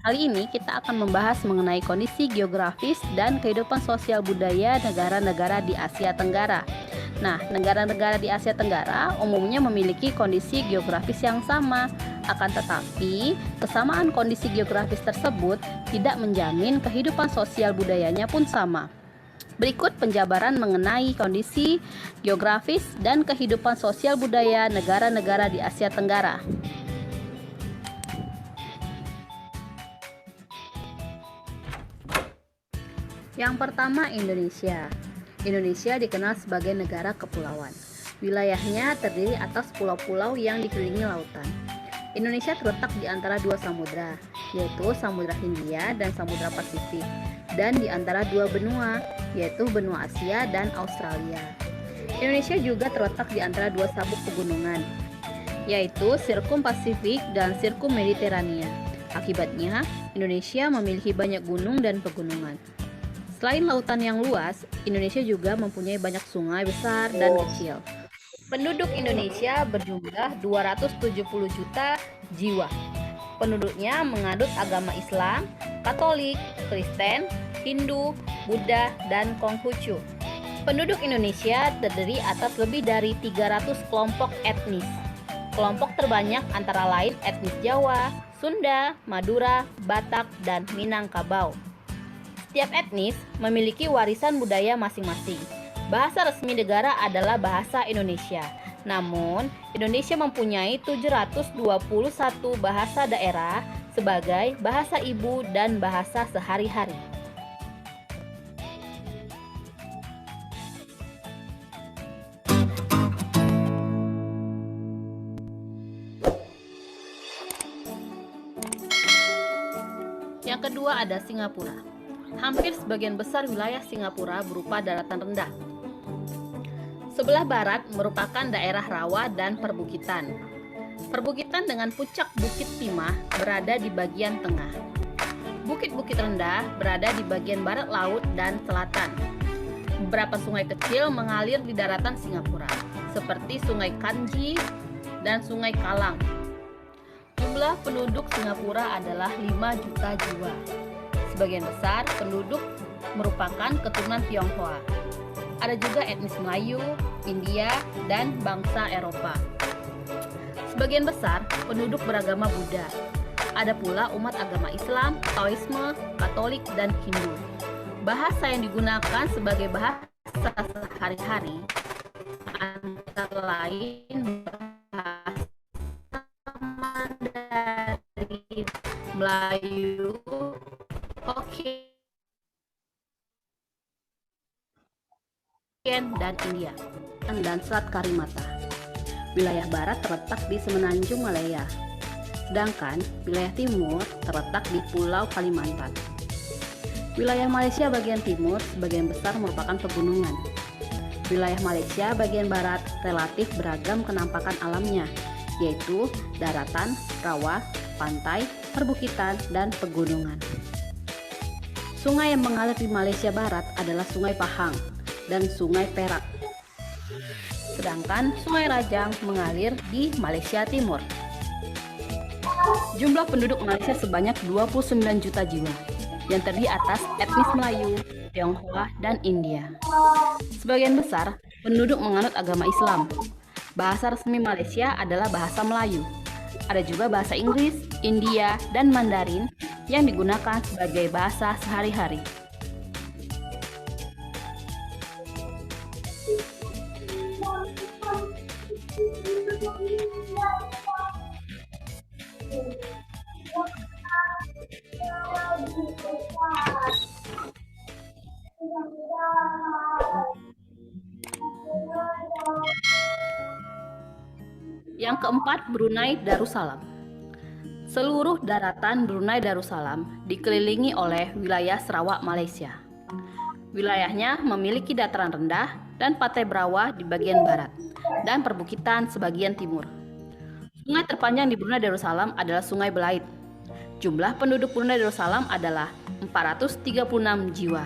Kali ini kita akan membahas mengenai kondisi geografis dan kehidupan sosial budaya negara-negara di Asia Tenggara. Nah, negara-negara di Asia Tenggara umumnya memiliki kondisi geografis yang sama. Akan tetapi, kesamaan kondisi geografis tersebut tidak menjamin kehidupan sosial budayanya pun sama. Berikut penjabaran mengenai kondisi geografis dan kehidupan sosial budaya negara-negara di Asia Tenggara. Yang pertama, Indonesia. Indonesia dikenal sebagai negara kepulauan. Wilayahnya terdiri atas pulau-pulau yang dikelilingi lautan. Indonesia terletak di antara 2 samudra, yaitu Samudra Hindia dan Samudra Pasifik, dan di antara 2 benua, yaitu benua Asia dan Australia. Indonesia juga terletak di antara 2 sabuk pegunungan, yaitu Sirkum Pasifik dan Sirkum Mediterania. Akibatnya, Indonesia memiliki banyak gunung dan pegunungan. Selain lautan yang luas, Indonesia juga mempunyai banyak sungai besar dan kecil. Penduduk Indonesia berjumlah 270 juta jiwa. Penduduknya menganut agama Islam, Katolik, Kristen, Hindu, Buddha, dan Konghucu. Penduduk Indonesia terdiri atas lebih dari 300 kelompok etnis. Kelompok terbanyak antara lain etnis Jawa, Sunda, Madura, Batak, dan Minangkabau. Setiap etnis memiliki warisan budaya masing-masing. Bahasa resmi negara adalah bahasa Indonesia. Namun, Indonesia mempunyai 721 bahasa daerah sebagai bahasa ibu dan bahasa sehari-hari. Yang kedua ada Singapura. Hampir sebagian besar wilayah Singapura berupa daratan rendah. Sebelah barat merupakan daerah rawa dan perbukitan. Perbukitan dengan puncak Bukit Timah berada di bagian tengah. Bukit-bukit rendah berada di bagian barat laut dan selatan. Beberapa sungai kecil mengalir di daratan Singapura, seperti Sungai Kanji dan Sungai Kalang. Jumlah penduduk Singapura adalah 5 juta jiwa. Sebagian besar penduduk merupakan keturunan Tionghoa. Ada juga etnis Melayu, India, dan bangsa Eropa. Sebagian besar penduduk beragama Buddha. Ada pula umat agama Islam, Taoisme, Katolik, dan Hindu. Bahasa yang digunakan sebagai bahasa sehari-hari antara lain bahasa Mandarin, Melayu, Hokkien, dan India, dan Selat Karimata. Wilayah barat terletak di semenanjung Malaya, sedangkan wilayah timur terletak di Pulau Kalimantan. Wilayah Malaysia bagian timur sebagian besar merupakan pegunungan. Wilayah Malaysia bagian barat relatif beragam kenampakan alamnya, yaitu daratan, rawa, pantai, perbukitan, dan pegunungan. Sungai yang mengalir di Malaysia Barat adalah Sungai Pahang dan Sungai Perak. Sedangkan Sungai Rajang mengalir di Malaysia Timur. Jumlah penduduk Malaysia sebanyak 29 juta jiwa, yang terdiri atas etnis Melayu, Tionghoa, dan India. Sebagian besar penduduk menganut agama Islam. Bahasa resmi Malaysia adalah bahasa Melayu. Ada juga bahasa Inggris, India, dan Mandarin yang digunakan sebagai bahasa sehari-hari. Yang keempat, Brunei Darussalam. Seluruh daratan Brunei Darussalam dikelilingi oleh wilayah Sarawak, Malaysia. Wilayahnya memiliki dataran rendah dan pantai berawah di bagian barat dan perbukitan sebagian timur. Sungai terpanjang di Brunei Darussalam adalah Sungai Belait. Jumlah penduduk Brunei Darussalam adalah 436 jiwa,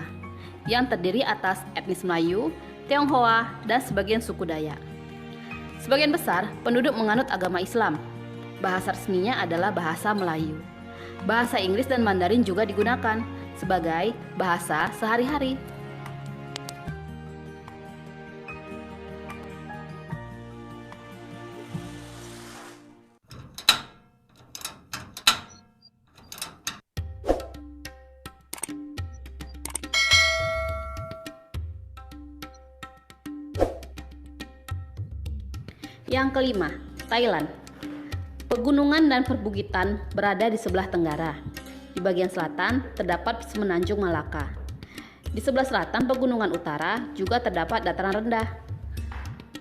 yang terdiri atas etnis Melayu, Tionghoa, dan sebagian suku Dayak. Sebagian besar penduduk menganut agama Islam. Bahasa resminya adalah bahasa Melayu. Bahasa Inggris dan Mandarin juga digunakan sebagai bahasa sehari-hari. Yang kelima, Thailand. Pegunungan dan perbukitan berada di sebelah tenggara. Di bagian selatan terdapat semenanjung Malaka. Di sebelah selatan pegunungan utara juga terdapat dataran rendah.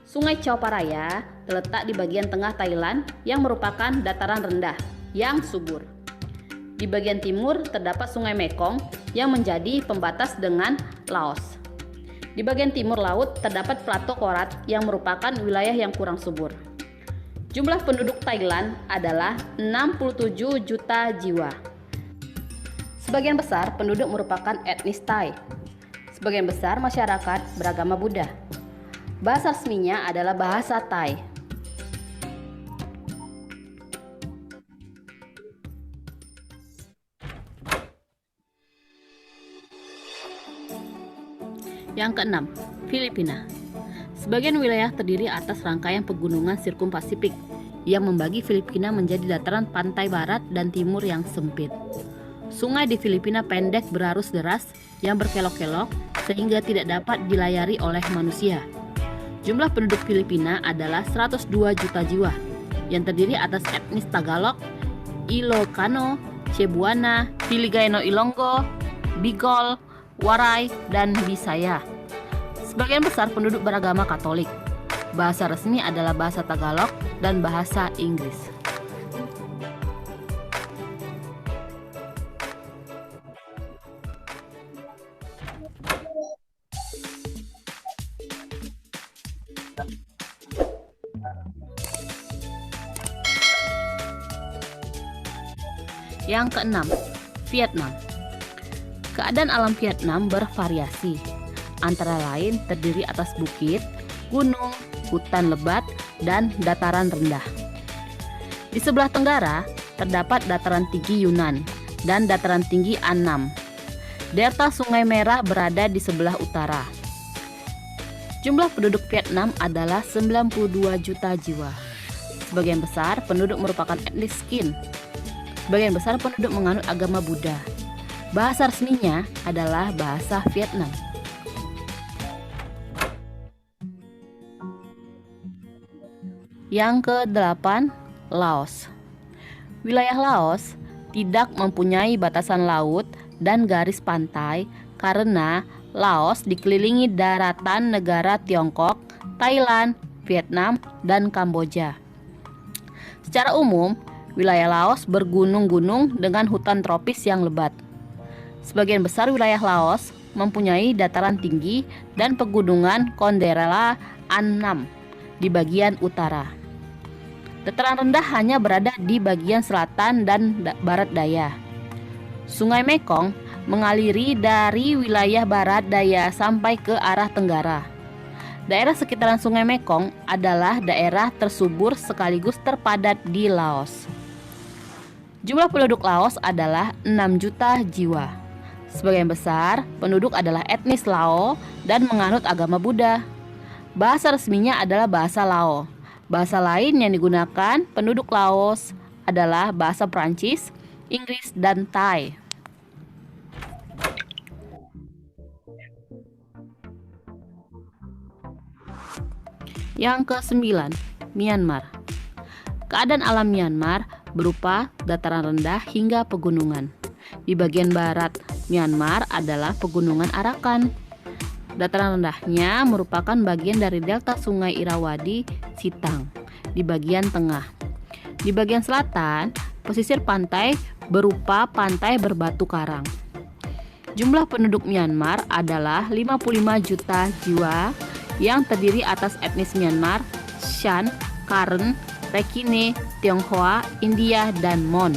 Sungai Chao Phraya terletak di bagian tengah Thailand yang merupakan dataran rendah yang subur. Di bagian timur terdapat Sungai Mekong yang menjadi pembatas dengan Laos. Di bagian timur laut terdapat Plato Korat yang merupakan wilayah yang kurang subur. Jumlah penduduk Thailand adalah 67 juta jiwa. Sebagian besar penduduk merupakan etnis Thai. Sebagian besar masyarakat beragama Buddha. Bahasa resminya adalah bahasa Thai. Yang keenam, Filipina. Sebagian wilayah terdiri atas rangkaian pegunungan sirkumpasifik yang membagi Filipina menjadi dataran pantai barat dan timur yang sempit. Sungai di Filipina pendek berarus deras yang berkelok-kelok sehingga tidak dapat dilayari oleh manusia. Jumlah penduduk Filipina adalah 102 juta jiwa yang terdiri atas etnis Tagalog, Ilocano, Cebuana, Hiligayno Ilonggo, Bicol, Waray, dan Bisaya. Sebagian besar penduduk beragama Katolik. Bahasa resmi adalah bahasa Tagalog dan bahasa Inggris. Yang keenam, Vietnam. Keadaan alam Vietnam bervariasi, antara lain terdiri atas bukit, gunung, hutan lebat, dan dataran rendah. Di sebelah tenggara terdapat dataran tinggi Yunnan dan dataran tinggi Annam. Delta Sungai Merah berada di sebelah utara. Jumlah penduduk Vietnam adalah 92 juta jiwa. Sebagian besar penduduk merupakan etnis Kin. Sebagian besar penduduk menganut agama Buddha. Bahasa resminya adalah bahasa Vietnam. Yang ke-8, Laos. Wilayah Laos tidak mempunyai batasan laut dan garis pantai karena Laos dikelilingi daratan negara Tiongkok, Thailand, Vietnam, dan Kamboja. Secara umum, wilayah Laos bergunung-gunung dengan hutan tropis yang lebat. Sebagian besar wilayah Laos mempunyai dataran tinggi dan pegunungan Kondrela Annam di bagian utara. Dataran rendah hanya berada di bagian selatan dan barat daya. Sungai Mekong mengaliri dari wilayah barat daya sampai ke arah tenggara. Daerah sekitaran Sungai Mekong adalah daerah tersubur sekaligus terpadat di Laos. Jumlah penduduk Laos adalah 6 juta jiwa. Sebagian besar penduduk adalah etnis Lao dan menganut agama Buddha. Bahasa resminya adalah bahasa Lao. Bahasa lain yang digunakan penduduk Laos adalah bahasa Prancis, Inggris, dan Thai. Yang ke-9, Myanmar. Keadaan alam Myanmar berupa dataran rendah hingga pegunungan. Di bagian barat Myanmar adalah pegunungan Arakan. Dataran rendahnya merupakan bagian dari delta Sungai Irrawaddy Sitang di bagian tengah. Di bagian selatan, pesisir pantai berupa pantai berbatu karang. Jumlah penduduk Myanmar adalah 55 juta jiwa yang terdiri atas etnis Myanmar, Shan, Karen, Rakhine, Tionghoa, India, dan Mon.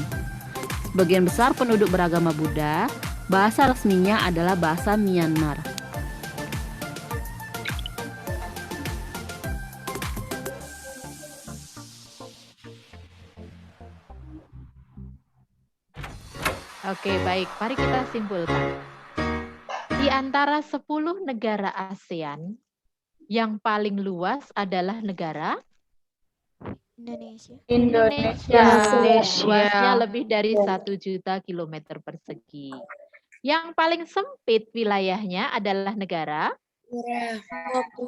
Sebagian besar penduduk beragama Buddha. Bahasa resminya adalah bahasa Myanmar. Oke, baik. Mari kita simpulkan. Di antara 10 negara ASEAN, yang paling luas adalah negara Indonesia. Indonesia. Luasnya lebih dari 1 juta kilometer persegi. Yang paling sempit wilayahnya adalah negara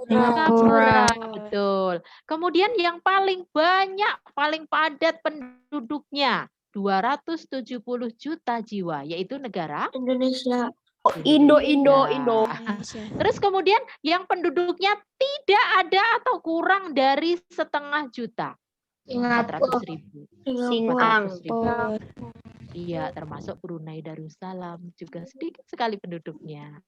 Singapura. Betul. Kemudian yang paling banyak, paling padat penduduknya 270 juta jiwa, yaitu negara Indonesia. Indonesia. Terus kemudian yang penduduknya tidak ada atau kurang dari 1,5 juta. 400.000. Singapura. Iya, termasuk Brunei Darussalam juga sedikit sekali penduduknya.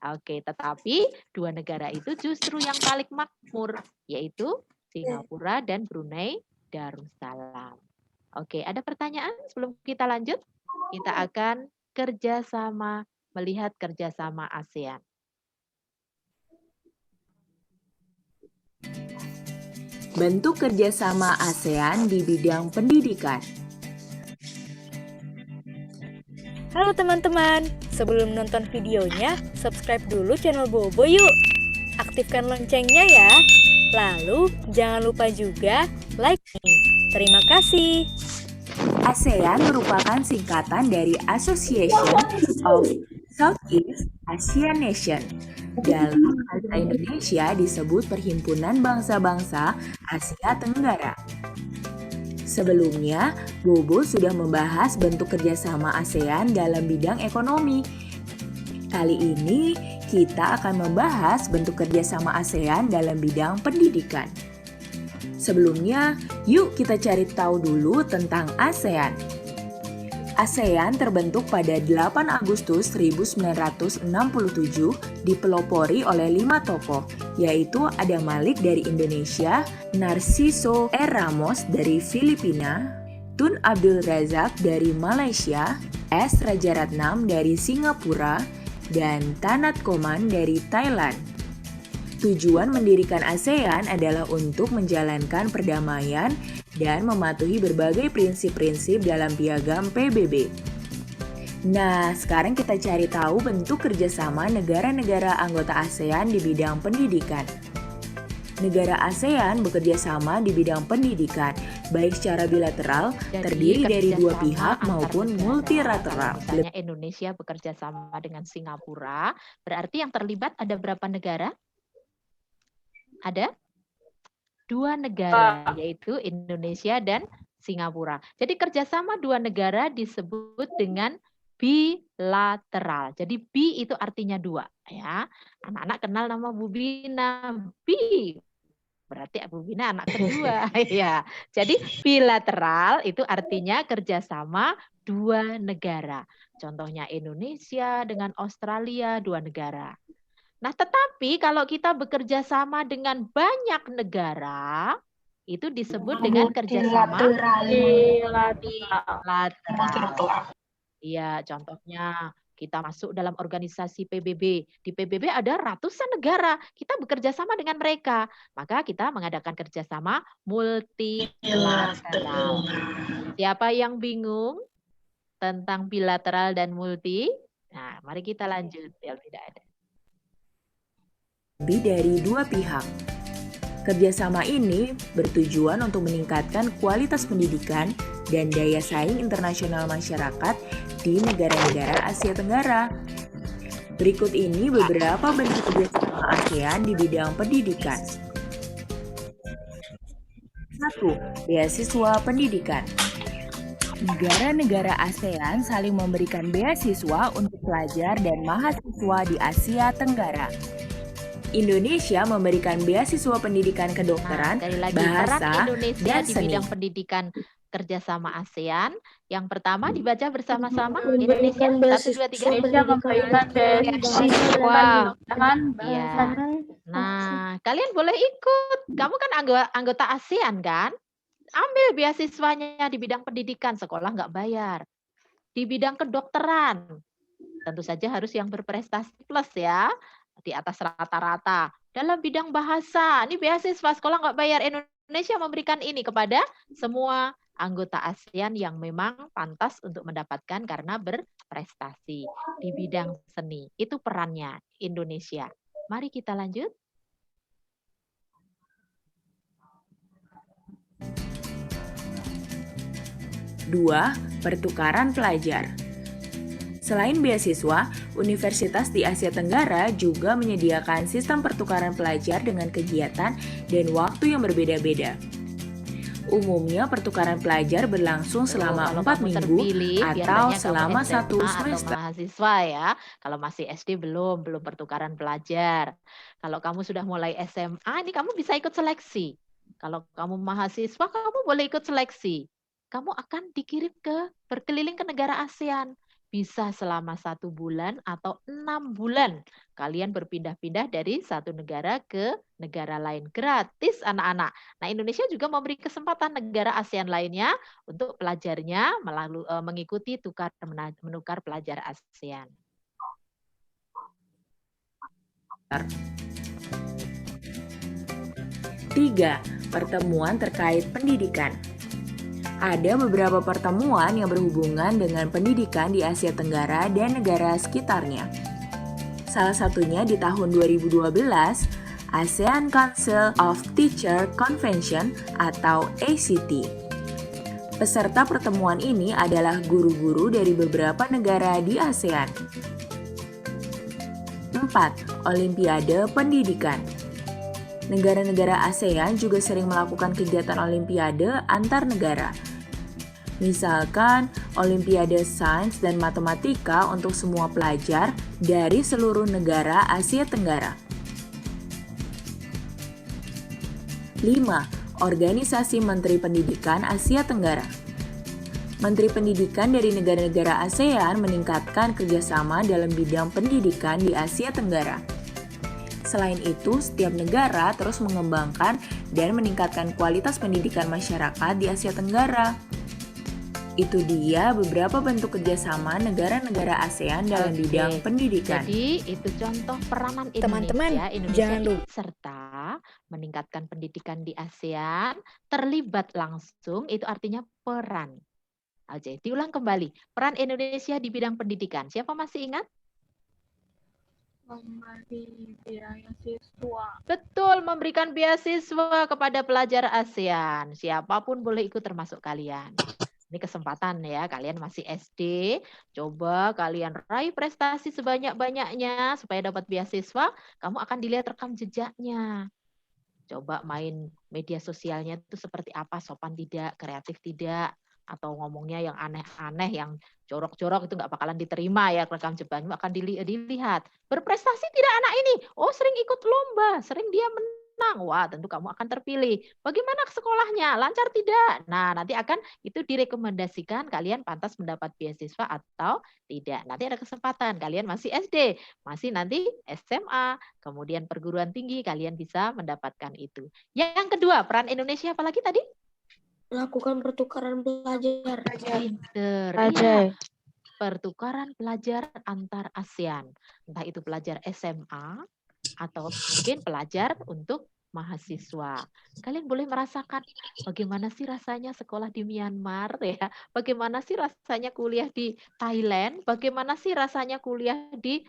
Oke, tetapi 2 negara itu justru yang paling makmur, yaitu Singapura dan Brunei Darussalam. Oke, ada pertanyaan sebelum kita lanjut? Kita akan kerjasama, melihat kerjasama ASEAN. Bentuk kerjasama ASEAN di bidang pendidikan. Halo teman-teman, sebelum nonton videonya, subscribe dulu channel Bobo yuk. Aktifkan loncengnya ya. Lalu, jangan lupa juga like nih. Terima kasih. ASEAN merupakan singkatan dari Association of Southeast Asian Nation. Dalam bahasa Indonesia disebut Perhimpunan Bangsa-Bangsa Asia Tenggara. Sebelumnya, Bobo sudah membahas bentuk kerjasama ASEAN dalam bidang ekonomi. Kali ini, kita akan membahas bentuk kerjasama ASEAN dalam bidang pendidikan. Sebelumnya, yuk kita cari tahu dulu tentang ASEAN. ASEAN terbentuk pada 8 Agustus 1967 dipelopori oleh 5 tokoh, yaitu Adam Malik dari Indonesia, Narciso R. Ramos dari Filipina, Tun Abdul Razak dari Malaysia, S. Rajaratnam dari Singapura, dan Tanat Koman dari Thailand. Tujuan mendirikan ASEAN adalah untuk menjalankan perdamaian dan mematuhi berbagai prinsip-prinsip dalam piagam PBB. Nah, sekarang kita cari tahu bentuk kerjasama negara-negara anggota ASEAN di bidang pendidikan. Negara ASEAN bekerja sama di bidang pendidikan, baik secara bilateral, terdiri dari 2 pihak maupun multilateral. Misalnya Indonesia bekerja sama dengan Singapura, berarti yang terlibat ada berapa negara? Ada 2 negara, yaitu Indonesia dan Singapura. Jadi kerjasama 2 negara disebut dengan bilateral. Jadi bi itu artinya 2, ya. Anak-anak kenal nama Bu Bina, bi Berarti Bu Bina anak kedua. Ya. Jadi bilateral itu artinya kerjasama dua negara. Contohnya Indonesia dengan Australia, dua negara. Nah, tetapi kalau kita bekerja sama dengan banyak negara, itu disebut dengan kerjasama bilateral. Iya, contohnya kita masuk dalam organisasi PBB. Di PBB ada ratusan negara. Kita bekerja sama dengan mereka. Maka kita mengadakan kerjasama multilateral. Siapa yang bingung tentang bilateral dan multi? Nah, mari kita lanjut. Yang tidak ada. Lebih dari dua pihak. Kerjasama ini bertujuan untuk meningkatkan kualitas pendidikan dan daya saing internasional masyarakat di negara-negara Asia Tenggara. Berikut ini beberapa bentuk kerjasama ASEAN di bidang pendidikan. 1. Beasiswa pendidikan. Negara-negara ASEAN saling memberikan beasiswa untuk pelajar dan mahasiswa di Asia Tenggara. Indonesia memberikan beasiswa pendidikan kedokteran, bahasa, peran Indonesia dan di seni. bidang pendidikan kerjasama ASEAN. Yang pertama dibaca bersama-sama. Indonesia 1, 2, 3. Indonesia memberikan beasiswa Iya. Nah, kalian boleh ikut. Kamu kan anggota ASEAN kan? Ambil beasiswanya di bidang pendidikan, sekolah nggak bayar. Di bidang kedokteran, tentu saja harus yang berprestasi plus ya. Di atas rata-rata. Dalam bidang bahasa, ini beasiswa sekolah nggak bayar. Indonesia memberikan ini kepada semua anggota ASEAN yang memang pantas untuk mendapatkan karena berprestasi. Di bidang seni, itu perannya Indonesia. Mari kita lanjut. Dua, pertukaran pelajar. Selain beasiswa, universitas di Asia Tenggara juga menyediakan sistem pertukaran pelajar dengan kegiatan dan waktu yang berbeda-beda. Umumnya pertukaran pelajar berlangsung selama 4 minggu atau selama 1 semester. Mahasiswa ya, kalau masih SD belum pertukaran pelajar. Kalau kamu sudah mulai SMA, ini kamu bisa ikut seleksi. Kalau kamu mahasiswa, kamu boleh ikut seleksi. Kamu akan dikirim berkeliling ke negara ASEAN. Bisa selama 1 bulan atau 6 bulan. Kalian berpindah-pindah dari satu negara ke negara lain. Gratis anak-anak. Nah, Indonesia juga memberi kesempatan negara ASEAN lainnya untuk pelajarnya mengikuti menukar pelajar ASEAN. Tiga, pertemuan terkait pendidikan. Ada beberapa pertemuan yang berhubungan dengan pendidikan di Asia Tenggara dan negara sekitarnya. Salah satunya di tahun 2012, ASEAN Council of Teacher Convention atau ACT. Peserta pertemuan ini adalah guru-guru dari beberapa negara di ASEAN. 4. Olimpiade Pendidikan. Negara-negara ASEAN juga sering melakukan kegiatan olimpiade antar negara. Misalkan Olimpiade Sains dan Matematika untuk semua pelajar dari seluruh negara Asia Tenggara. 5. Organisasi Menteri Pendidikan Asia Tenggara. Menteri Pendidikan dari negara-negara ASEAN meningkatkan kerjasama dalam bidang pendidikan di Asia Tenggara. Selain itu, setiap negara terus mengembangkan dan meningkatkan kualitas pendidikan masyarakat di Asia Tenggara. Itu dia beberapa bentuk kerjasama negara-negara ASEAN dalam bidang pendidikan. Jadi itu contoh peranan Indonesia. Teman-teman, jangan lupa serta meningkatkan pendidikan di ASEAN, terlibat langsung, itu artinya peran. Oke, diulang kembali. Peran Indonesia di bidang pendidikan. Siapa masih ingat? Memberi beasiswa. Betul, memberikan beasiswa kepada pelajar ASEAN. Siapapun boleh ikut termasuk kalian. Ini kesempatan ya, kalian masih SD, coba kalian raih prestasi sebanyak-banyaknya supaya dapat beasiswa, kamu akan dilihat rekam jejaknya. Coba main media sosialnya itu seperti apa, sopan tidak, kreatif tidak, atau ngomongnya yang aneh-aneh, yang jorok-jorok itu nggak bakalan diterima ya, rekam jejaknya akan dilihat. Berprestasi tidak anak ini? Oh, sering ikut lomba, sering dia menang. senang. Wah, tentu kamu akan terpilih. Bagaimana sekolahnya? Lancar tidak? Nah, nanti akan itu direkomendasikan kalian pantas mendapat beasiswa atau tidak. Nanti ada kesempatan. Kalian masih SD, masih nanti SMA, kemudian perguruan tinggi, kalian bisa mendapatkan itu. Yang kedua, peran Indonesia apalagi tadi? Melakukan pertukaran pelajar. Pinter. Pelajar. Iya. Pertukaran pelajar antar ASEAN. Entah itu pelajar SMA atau mungkin pelajar untuk mahasiswa. Kalian boleh merasakan bagaimana sih rasanya sekolah di Myanmar ya, bagaimana sih rasanya kuliah di Thailand, bagaimana sih rasanya kuliah di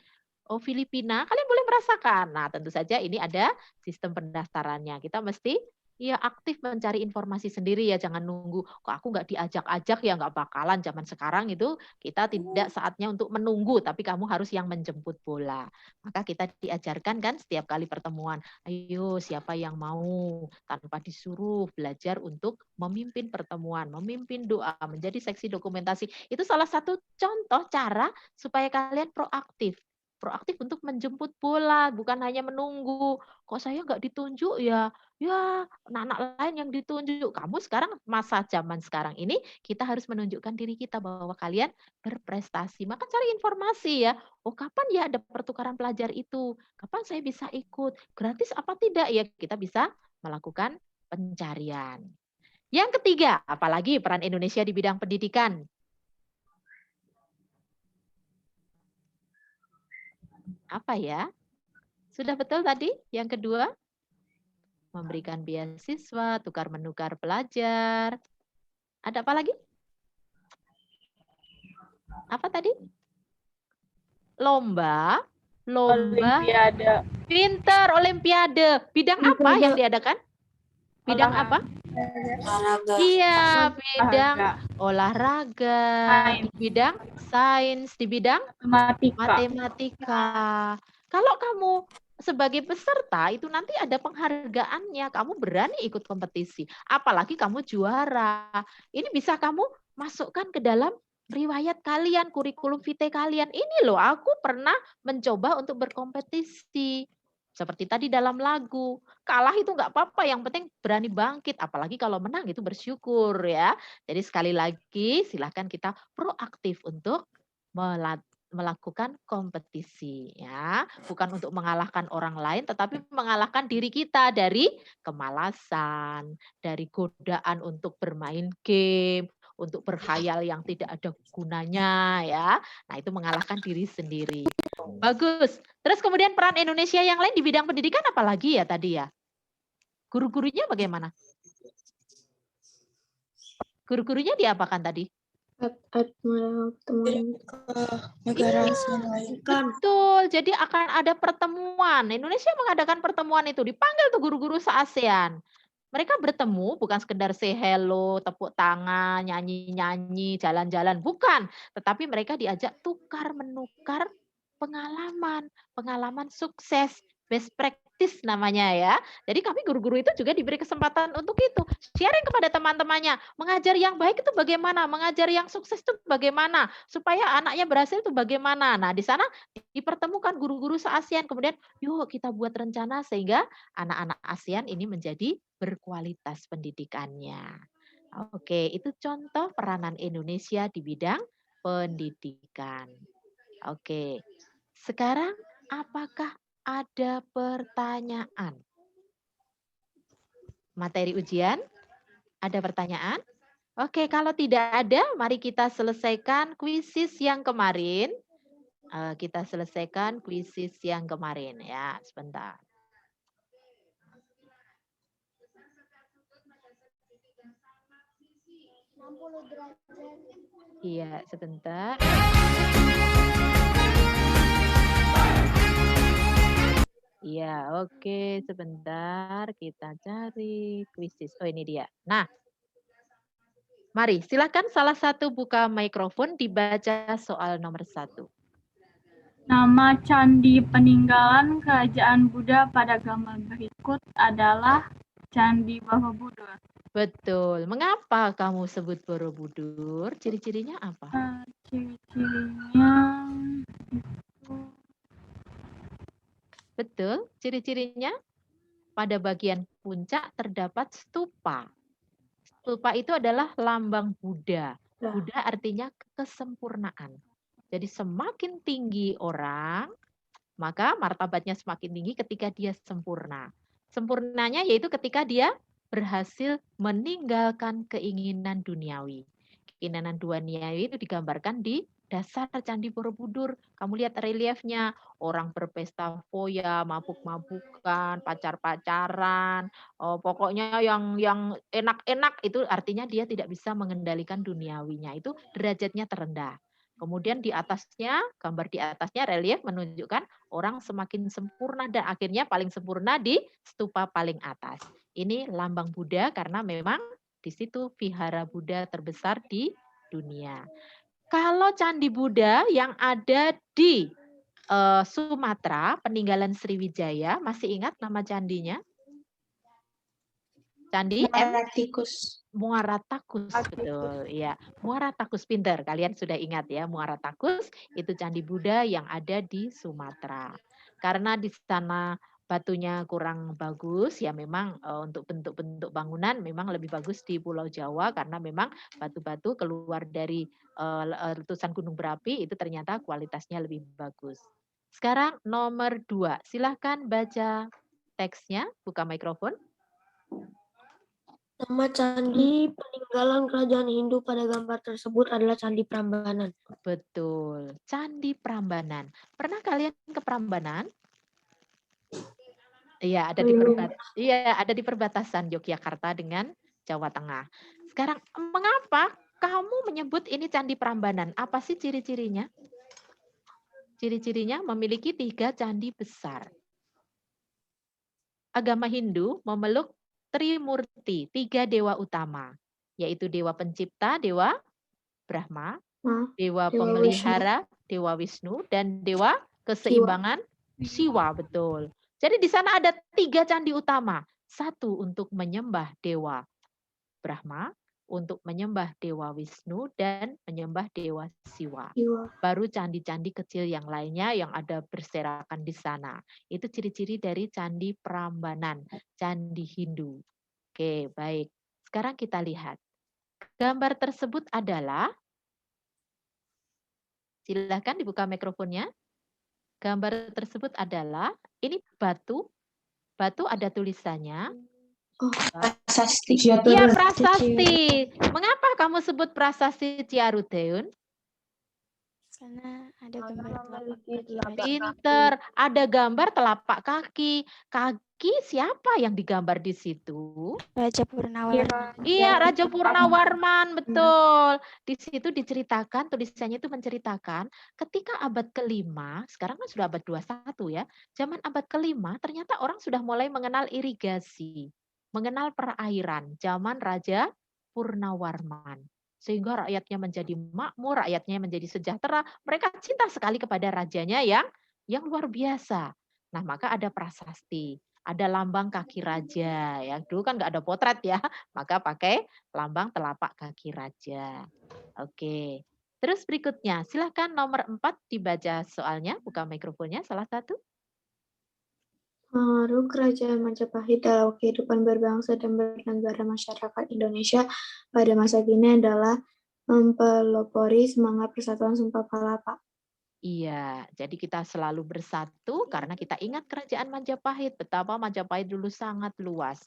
Filipina. Kalian boleh merasakan. Nah, tentu saja ini ada sistem pendaftarannya. Kita mesti ya aktif mencari informasi sendiri ya, jangan nunggu kok aku nggak diajak-ajak ya, nggak bakalan. Zaman sekarang itu kita tidak saatnya untuk menunggu, tapi kamu harus yang menjemput bola. Maka kita diajarkan kan setiap kali pertemuan, ayo siapa yang mau tanpa disuruh belajar untuk memimpin pertemuan, memimpin doa, menjadi seksi dokumentasi. Itu salah satu contoh cara supaya kalian proaktif. Proaktif untuk menjemput bola, bukan hanya menunggu. Kok saya nggak ditunjuk ya? Ya, anak-anak lain yang ditunjuk. Kamu sekarang, masa zaman sekarang ini, kita harus menunjukkan diri kita bahwa kalian berprestasi. Maka cari informasi ya. Oh, kapan ya ada pertukaran pelajar itu? Kapan saya bisa ikut? Gratis apa tidak ya? Kita bisa melakukan pencarian. Yang ketiga, apalagi peran Indonesia di bidang pendidikan? Apa ya? Sudah betul tadi yang kedua? Memberikan beasiswa, tukar-menukar pelajar. Ada apa lagi? Apa tadi? Lomba. Olimpiade. Pinter, olimpiade. Bidang apa yang diadakan? Bidang apa? Olahraga. Iya, bidang olahraga, di bidang sains, di bidang matematika. Kalau kamu sebagai peserta itu nanti ada penghargaannya, kamu berani ikut kompetisi, apalagi kamu juara. Ini bisa kamu masukkan ke dalam riwayat kalian, kurikulum vitae kalian. Ini loh, aku pernah mencoba untuk berkompetisi. Seperti tadi dalam lagu, kalah itu nggak apa-apa, yang penting berani bangkit. Apalagi kalau menang itu bersyukur ya. Jadi sekali lagi silahkan kita proaktif untuk melakukan kompetisi ya, bukan untuk mengalahkan orang lain, tetapi mengalahkan diri kita dari kemalasan, dari godaan untuk bermain game, untuk berkhayal yang tidak ada gunanya ya. Nah, itu mengalahkan diri sendiri. Bagus. Terus kemudian peran Indonesia yang lain di bidang pendidikan apalagi ya tadi ya? Guru-gurunya bagaimana? Guru-gurunya diapakan tadi? Negara lain. Betul. Jadi akan ada pertemuan. Indonesia mengadakan pertemuan itu, dipanggil tuh guru-guru se-ASEAN. Mereka bertemu bukan sekedar say hello, tepuk tangan, nyanyi-nyanyi, jalan-jalan, bukan. Tetapi mereka diajak tukar-menukar pengalaman, pengalaman sukses, best practice namanya ya. Jadi kami guru-guru itu juga diberi kesempatan untuk itu. Sharing kepada teman-temannya, mengajar yang baik itu bagaimana, mengajar yang sukses itu bagaimana, supaya anaknya berhasil itu bagaimana. Nah, di sana dipertemukan guru-guru se-ASEAN, kemudian yuk kita buat rencana sehingga anak-anak ASEAN ini menjadi berkualitas pendidikannya. Oke, itu contoh peranan Indonesia di bidang pendidikan. Oke, sekarang apakah ada pertanyaan? Materi ujian, ada pertanyaan? Oke, kalau tidak ada, mari kita selesaikan kuisis yang kemarin. Kita selesaikan kuisis yang kemarin ya, sebentar. Iya, sebentar. Iya, oke, sebentar kita cari kuisis. Oh, ini dia. Nah, mari silakan salah satu buka mikrofon, dibaca soal nomor 1. Nama candi peninggalan kerajaan Buddha pada gambar berikut adalah Candi Borobudur. Betul. Mengapa kamu sebut Borobudur? Ciri-cirinya apa? Ciri-cirinya itu Betul. Ciri-cirinya? pada bagian puncak terdapat stupa. Stupa itu adalah lambang Buddha. Buddha artinya kesempurnaan. Jadi semakin tinggi orang, maka martabatnya semakin tinggi ketika dia sempurna. Sempurnanya yaitu ketika dia berhasil meninggalkan keinginan duniawi. Keinginan duniawi itu digambarkan di dasar Candi Borobudur. Kamu lihat reliefnya, orang berpesta foya, mabuk-mabukan, pacar-pacaran, pokoknya yang enak-enak itu artinya dia tidak bisa mengendalikan duniawinya. Itu derajatnya terendah. Kemudian di atasnya, gambar di atasnya relief menunjukkan orang semakin sempurna dan akhirnya paling sempurna di stupa paling atas. Ini lambang Buddha karena memang di situ vihara Buddha terbesar di dunia. Kalau Candi Buddha yang ada di Sumatera, peninggalan Sriwijaya, masih ingat nama candinya? Candi Muara Takus, betul. Ya, Muara Takus, pinter. Kalian sudah ingat ya, Muara Takus itu candi Buddha yang ada di Sumatera. Karena di sana batunya kurang bagus, ya memang untuk bentuk-bentuk bangunan memang lebih bagus di Pulau Jawa karena memang batu-batu keluar dari letusan gunung berapi itu ternyata kualitasnya lebih bagus. Sekarang nomor 2, silahkan baca teksnya, buka mikrofon. Nama candi peninggalan kerajaan Hindu pada gambar tersebut adalah Candi Prambanan. Betul, Candi Prambanan. Pernah kalian ke Prambanan? Iya, ada di perbatasan Yogyakarta dengan Jawa Tengah. Sekarang, mengapa kamu menyebut ini Candi Prambanan? Apa sih ciri-cirinya? Ciri-cirinya memiliki 3 candi besar. Agama Hindu memeluk Trimurti, 3 dewa utama, yaitu dewa pencipta, dewa Brahma, dewa pemelihara, dewa Wisnu, dan dewa keseimbangan, Siwa, betul. Jadi di sana ada 3 candi utama. 1 untuk menyembah dewa Brahma, untuk menyembah dewa Wisnu, dan menyembah dewa Siwa. Baru candi-candi kecil yang lainnya yang ada berserakan di sana. Itu ciri-ciri dari Candi Prambanan, candi Hindu. Oke, baik. Sekarang kita lihat. Gambar tersebut adalah, silakan dibuka mikrofonnya. Gambar tersebut adalah, ini batu. Batu ada tulisannya. Prasasti. Iya, prasasti. Mengapa kamu sebut prasasti Ciarudeun? Karena ada gambar telapak kaki. Pinter, ada gambar telapak kaki. Kaki siapa yang digambar di situ? Raja Purnawarman. Iya, Raja Purnawarman, betul. Di situ diceritakan, tulisannya itu menceritakan ketika abad ke-5, sekarang kan sudah abad 21 ya. Zaman abad ke-5 ternyata orang sudah mulai mengenal irigasi, mengenal perairan, zaman Raja Purnawarman. Sehingga rakyatnya menjadi makmur, rakyatnya menjadi sejahtera. Mereka cinta sekali kepada rajanya yang luar biasa. Nah, maka ada prasasti, ada lambang kaki raja. Ya, dulu kan nggak ada potret ya, maka pakai lambang telapak kaki raja. Oke. Terus berikutnya, silahkan nomor 4 dibaca soalnya, buka mikrofonnya salah satu. Pengaruh Kerajaan Majapahit dalam kehidupan berbangsa dan bernegara masyarakat Indonesia pada masa kini adalah mempelopori semangat persatuan Sumpah Palapa. Iya, jadi kita selalu bersatu karena kita ingat Kerajaan Majapahit, betapa Majapahit dulu sangat luas.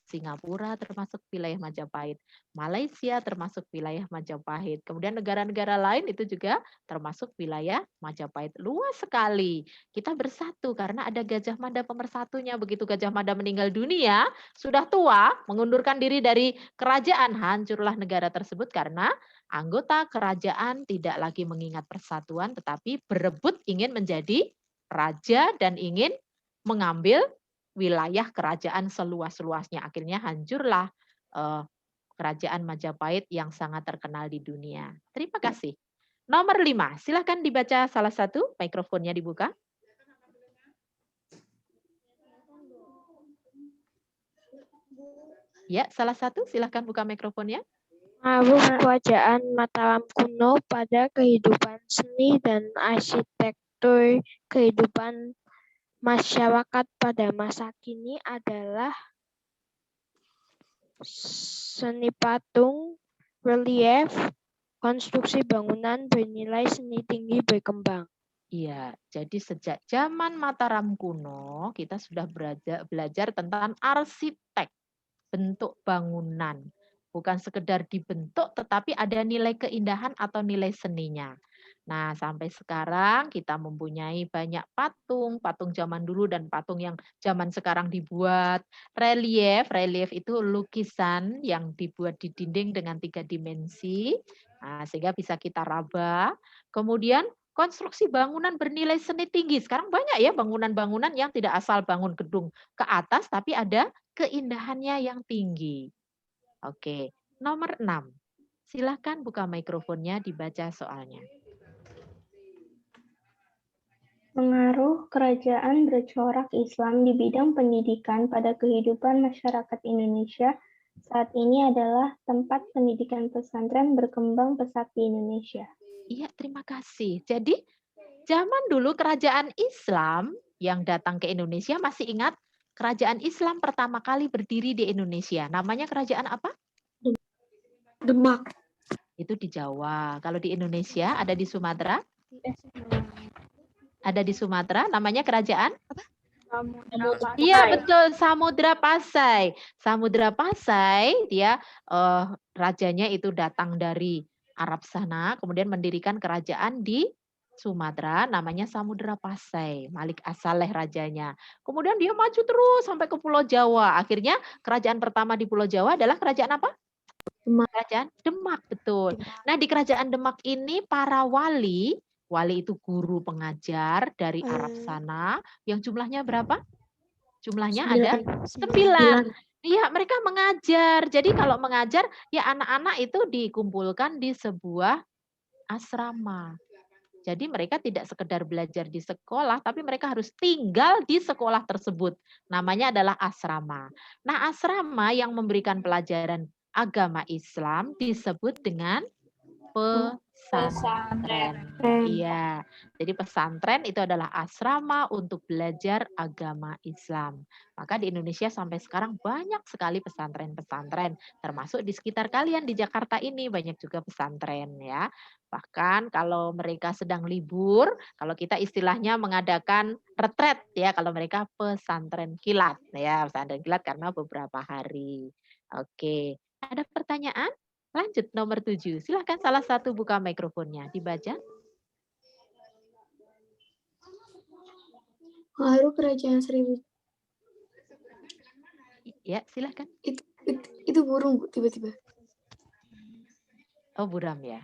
Singapura termasuk wilayah Majapahit, Malaysia termasuk wilayah Majapahit, kemudian negara-negara lain itu juga termasuk wilayah Majapahit. Luas sekali. Kita bersatu karena ada Gajah Mada pemersatunya. Begitu Gajah Mada meninggal dunia, sudah tua, mengundurkan diri dari kerajaan, hancurlah negara tersebut karena anggota kerajaan tidak lagi mengingat persatuan, tetapi berebut ingin menjadi raja dan ingin mengambil wilayah kerajaan seluas-luasnya. Akhirnya hancurlah kerajaan Majapahit yang sangat terkenal di dunia. Terima kasih. Nomor 5, silahkan dibaca salah satu, mikrofonnya dibuka. Ya, salah satu, silahkan buka mikrofonnya. Pengaruh kerajaan Mataram kuno pada kehidupan seni dan arsitektur kehidupan masyarakat pada masa kini adalah seni patung, relief, konstruksi bangunan bernilai seni tinggi berkembang. Iya, jadi sejak zaman Mataram kuno kita sudah belajar tentang arsitek, bentuk bangunan. Bukan sekedar dibentuk tetapi ada nilai keindahan atau nilai seninya. Nah, sampai sekarang kita mempunyai banyak patung, patung zaman dulu dan patung yang zaman sekarang dibuat. Relief itu lukisan yang dibuat di dinding dengan 3 dimensi, nah, sehingga bisa kita raba. Kemudian konstruksi bangunan bernilai seni tinggi. Sekarang banyak ya bangunan-bangunan yang tidak asal bangun gedung ke atas, tapi ada keindahannya yang tinggi. Oke, nomor 6. Silakan buka mikrofonnya, dibaca soalnya. Pengaruh kerajaan bercorak Islam di bidang pendidikan pada kehidupan masyarakat Indonesia saat ini adalah tempat pendidikan pesantren berkembang pesat di Indonesia. Iya, terima kasih. Jadi, zaman dulu kerajaan Islam yang datang ke Indonesia, masih ingat kerajaan Islam pertama kali berdiri di Indonesia. Namanya kerajaan apa? Demak. Itu di Jawa. Kalau di Indonesia ada di Sumatera? Ada di Sumatera, namanya kerajaan apa? Iya, betul, Samudra Pasai. Samudra Pasai, dia rajanya itu datang dari Arab sana, kemudian mendirikan kerajaan di Sumatera, namanya Samudra Pasai. Malik As-Saleh rajanya. Kemudian dia maju terus sampai ke Pulau Jawa. Akhirnya kerajaan pertama di Pulau Jawa adalah kerajaan apa? Kerajaan Demak, betul. Nah, di kerajaan Demak ini para wali itu guru pengajar dari Arab sana, yang jumlahnya berapa? Jumlahnya ada 9. Iya, mereka mengajar. Jadi kalau mengajar, ya anak-anak itu dikumpulkan di sebuah asrama. Jadi mereka tidak sekedar belajar di sekolah, tapi mereka harus tinggal di sekolah tersebut. Namanya adalah asrama. Nah, asrama yang memberikan pelajaran agama Islam disebut dengan pesantren. Iya, jadi pesantren itu adalah asrama untuk belajar agama Islam. Maka di Indonesia sampai sekarang banyak sekali pesantren-pesantren, termasuk di sekitar kalian di Jakarta ini banyak juga pesantren ya. Bahkan kalau mereka sedang libur, kalau kita istilahnya mengadakan retret ya, kalau mereka pesantren kilat ya, pesantren kilat karena beberapa hari. Oke, ada pertanyaan? Lanjut nomor 7. Silahkan salah satu buka mikrofonnya, dibaca. Pengaruh kerajaan Sriwijaya. Ya, silahkan. Itu burung, Bu, tiba-tiba. Oh, buram ya.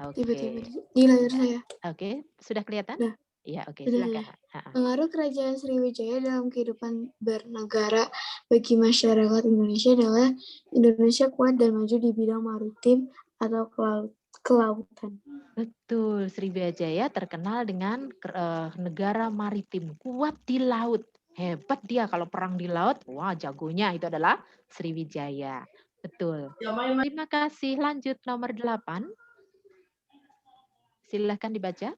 Oke. Tiba-tiba di layar saya. Oke, sudah kelihatan? Nah, iya, oke, sudah, silakan. Pengaruh kerajaan Sriwijaya dalam kehidupan bernegara bagi masyarakat Indonesia adalah Indonesia kuat dan maju di bidang maritim atau kelautan. Betul, Sriwijaya terkenal dengan negara maritim, kuat di laut. Hebat dia kalau perang di laut, wah jagonya itu adalah Sriwijaya. Betul. Terima kasih. Lanjut nomor 8. Silahkan dibaca.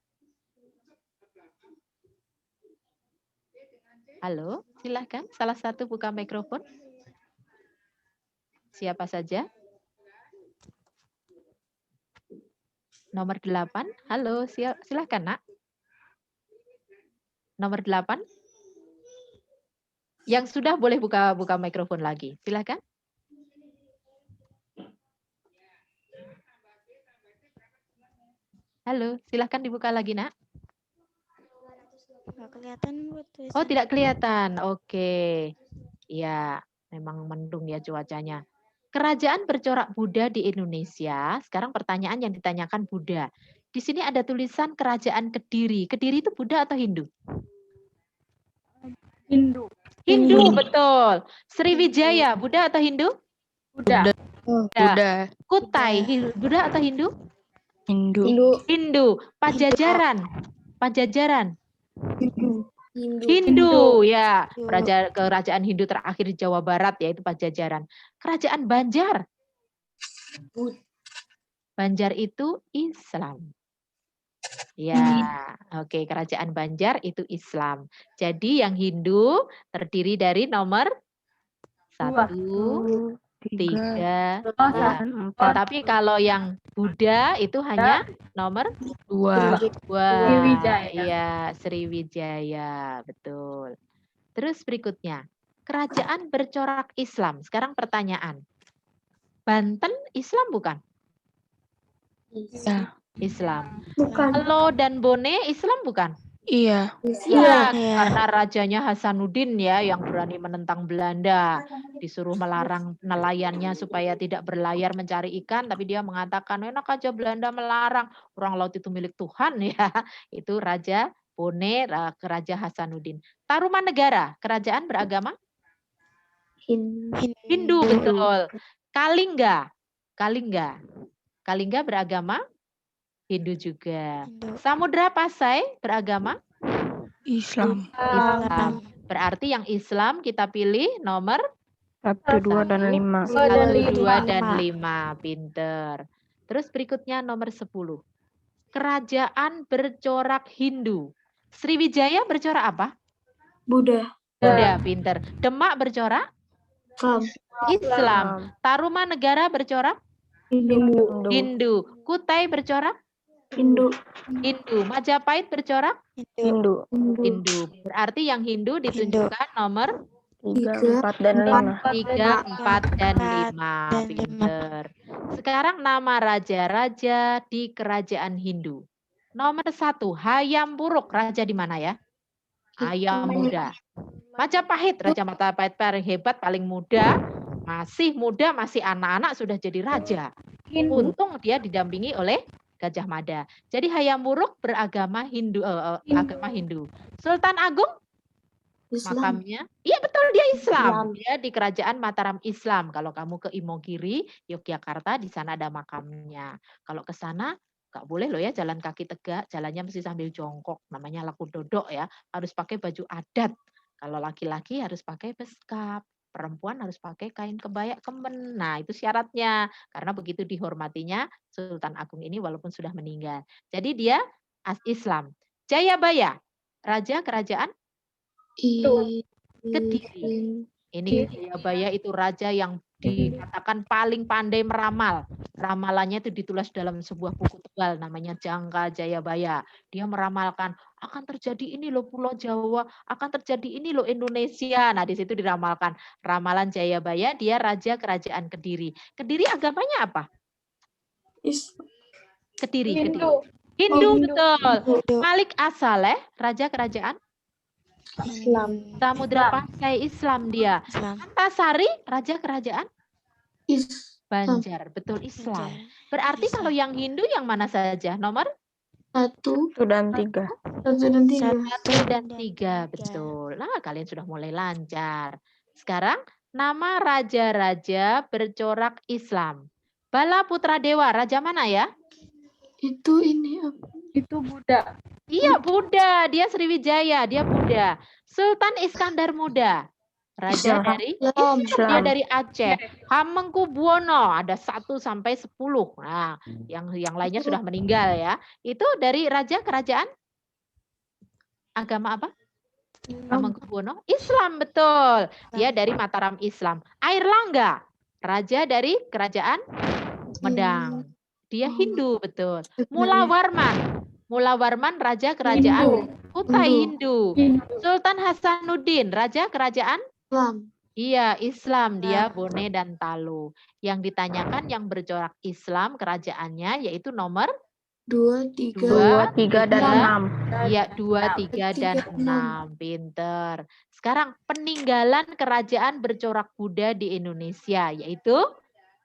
Halo, silahkan. Salah satu buka mikrofon. Siapa saja? Nomor 8. Halo, silahkan, Nak. Nomor 8. Yang sudah boleh buka mikrofon lagi. Silahkan. Halo, silahkan dibuka lagi, Nak. Nggak kelihatan, Bu. Oh, tidak kelihatan. Oke. Ya, memang mendung ya cuacanya. Kerajaan bercorak Buddha di Indonesia. Sekarang pertanyaan yang ditanyakan Buddha. Di sini ada tulisan Kerajaan Kediri. Kediri itu Buddha atau Hindu? Hindu. Hindu, betul. Sriwijaya, Buddha atau Hindu? Buddha. Buddha. Kutai, Buddha atau Hindu? Hindu. Pajajaran. Hindu, ya. Kerajaan Hindu terakhir di Jawa Barat yaitu Pajajaran. Kerajaan Banjar. Banjar itu Islam. Ya, oke. Kerajaan Banjar itu Islam. Jadi yang Hindu terdiri dari nomor 1, 3, dan 4. Tapi kalau yang Buddha itu hanya nomor 2. Sriwijaya. Iya, Sriwijaya, betul. Terus berikutnya, kerajaan bercorak Islam. Sekarang pertanyaan. Banten Islam bukan? Iya. Islam. Bukan. Salo dan Bone Islam bukan? Iya. Iya, karena rajanya Hasanuddin ya yang berani menentang Belanda. Disuruh melarang nelayannya supaya tidak berlayar mencari ikan, tapi dia mengatakan enak aja Belanda melarang, orang laut itu milik Tuhan ya. Itu Raja Bone, Raja Hasanuddin. Tarumanegara, kerajaan beragama? Hindu, betul. Kalingga, Kalingga beragama? Hindu juga. Samudra Pasai beragama? Islam. Islam. Berarti yang Islam kita pilih nomor 1, 2, dan 5. 1, 2, dan 5. Pinter. Terus berikutnya nomor 10. Kerajaan bercorak Hindu. Sriwijaya bercorak apa? Buddha. Buddha, pinter. Demak bercorak? Islam. Tarumanegara bercorak? Hindu. Kutai bercorak? Hindu. Majapahit bercorak? Hindu. Berarti yang Hindu ditunjukkan nomor 3, 4, dan 5. 3, 4, dan 5. Pinter. Sekarang nama raja-raja di kerajaan Hindu. Nomor 1, Hayam Wuruk. Raja di mana ya? Hayam Muda. Majapahit. Raja Majapahit paling hebat, paling muda. Masih muda, masih anak-anak sudah jadi raja. Untung dia didampingi oleh Gajah Mada. Jadi Hayam Wuruk beragama Hindu, agama Hindu. Sultan Agung makamnya, iya betul dia Islam. Dia di kerajaan Mataram Islam. Kalau kamu ke Imogiri, Yogyakarta, di sana ada makamnya. Kalau ke sana nggak boleh loh ya jalan kaki tegak, jalannya mesti sambil jongkok. Namanya laku dodok ya. Harus pakai baju adat. Kalau laki-laki harus pakai beskap. Perempuan harus pakai kain kebaya kemen. Nah, itu syaratnya. Karena begitu dihormatinya Sultan Agung ini walaupun sudah meninggal. Jadi dia Islam. Jayabaya, raja kerajaan Kediri. Ini Jayabaya itu raja yang dikatakan paling pandai meramal. Ramalannya itu ditulis dalam sebuah buku tebal namanya Jangka Jayabaya. Dia meramalkan akan terjadi ini loh Pulau Jawa, akan terjadi ini loh Indonesia. Nah, di situ diramalkan ramalan Jayabaya, dia raja kerajaan Kediri. Kediri agamanya apa? Kediri. Hindu, betul. Malik As-Saleh, raja kerajaan Islam. Samudra Pasai Islam dia. Antasari, raja kerajaan Banjar, betul Islam. Berarti kalau yang Hindu yang mana saja? Nomor 1 dan 3. 1 dan 3, betul. Nah, kalian sudah mulai lancar. Sekarang nama raja-raja bercorak Islam. Bala Putra Dewa, raja mana ya? Itu ini Itu Buddha. Iya, Buddha. Dia Sriwijaya, dia Buddha. Sultan Iskandar Muda. Raja dari Islam. Dia dari Aceh. Hamengkubuwono ada 1 sampai 10. Nah, yang lainnya sudah meninggal ya. Itu dari raja kerajaan agama apa? Hamengkubuwono. Islam, betul. Dia dari Mataram Islam. Airlangga, raja dari kerajaan Medang. Dia Hindu, betul. Mula Warman, raja kerajaan Kutai Hindu. Sultan Hasanuddin, raja kerajaan Islam. Iya, Islam. Dia Bone dan Talo. Yang ditanyakan yang bercorak Islam kerajaannya yaitu nomor 2, 3, 3, dan 6. Iya, 2, 3, dan 6. Pinter. Sekarang peninggalan kerajaan bercorak Buddha di Indonesia yaitu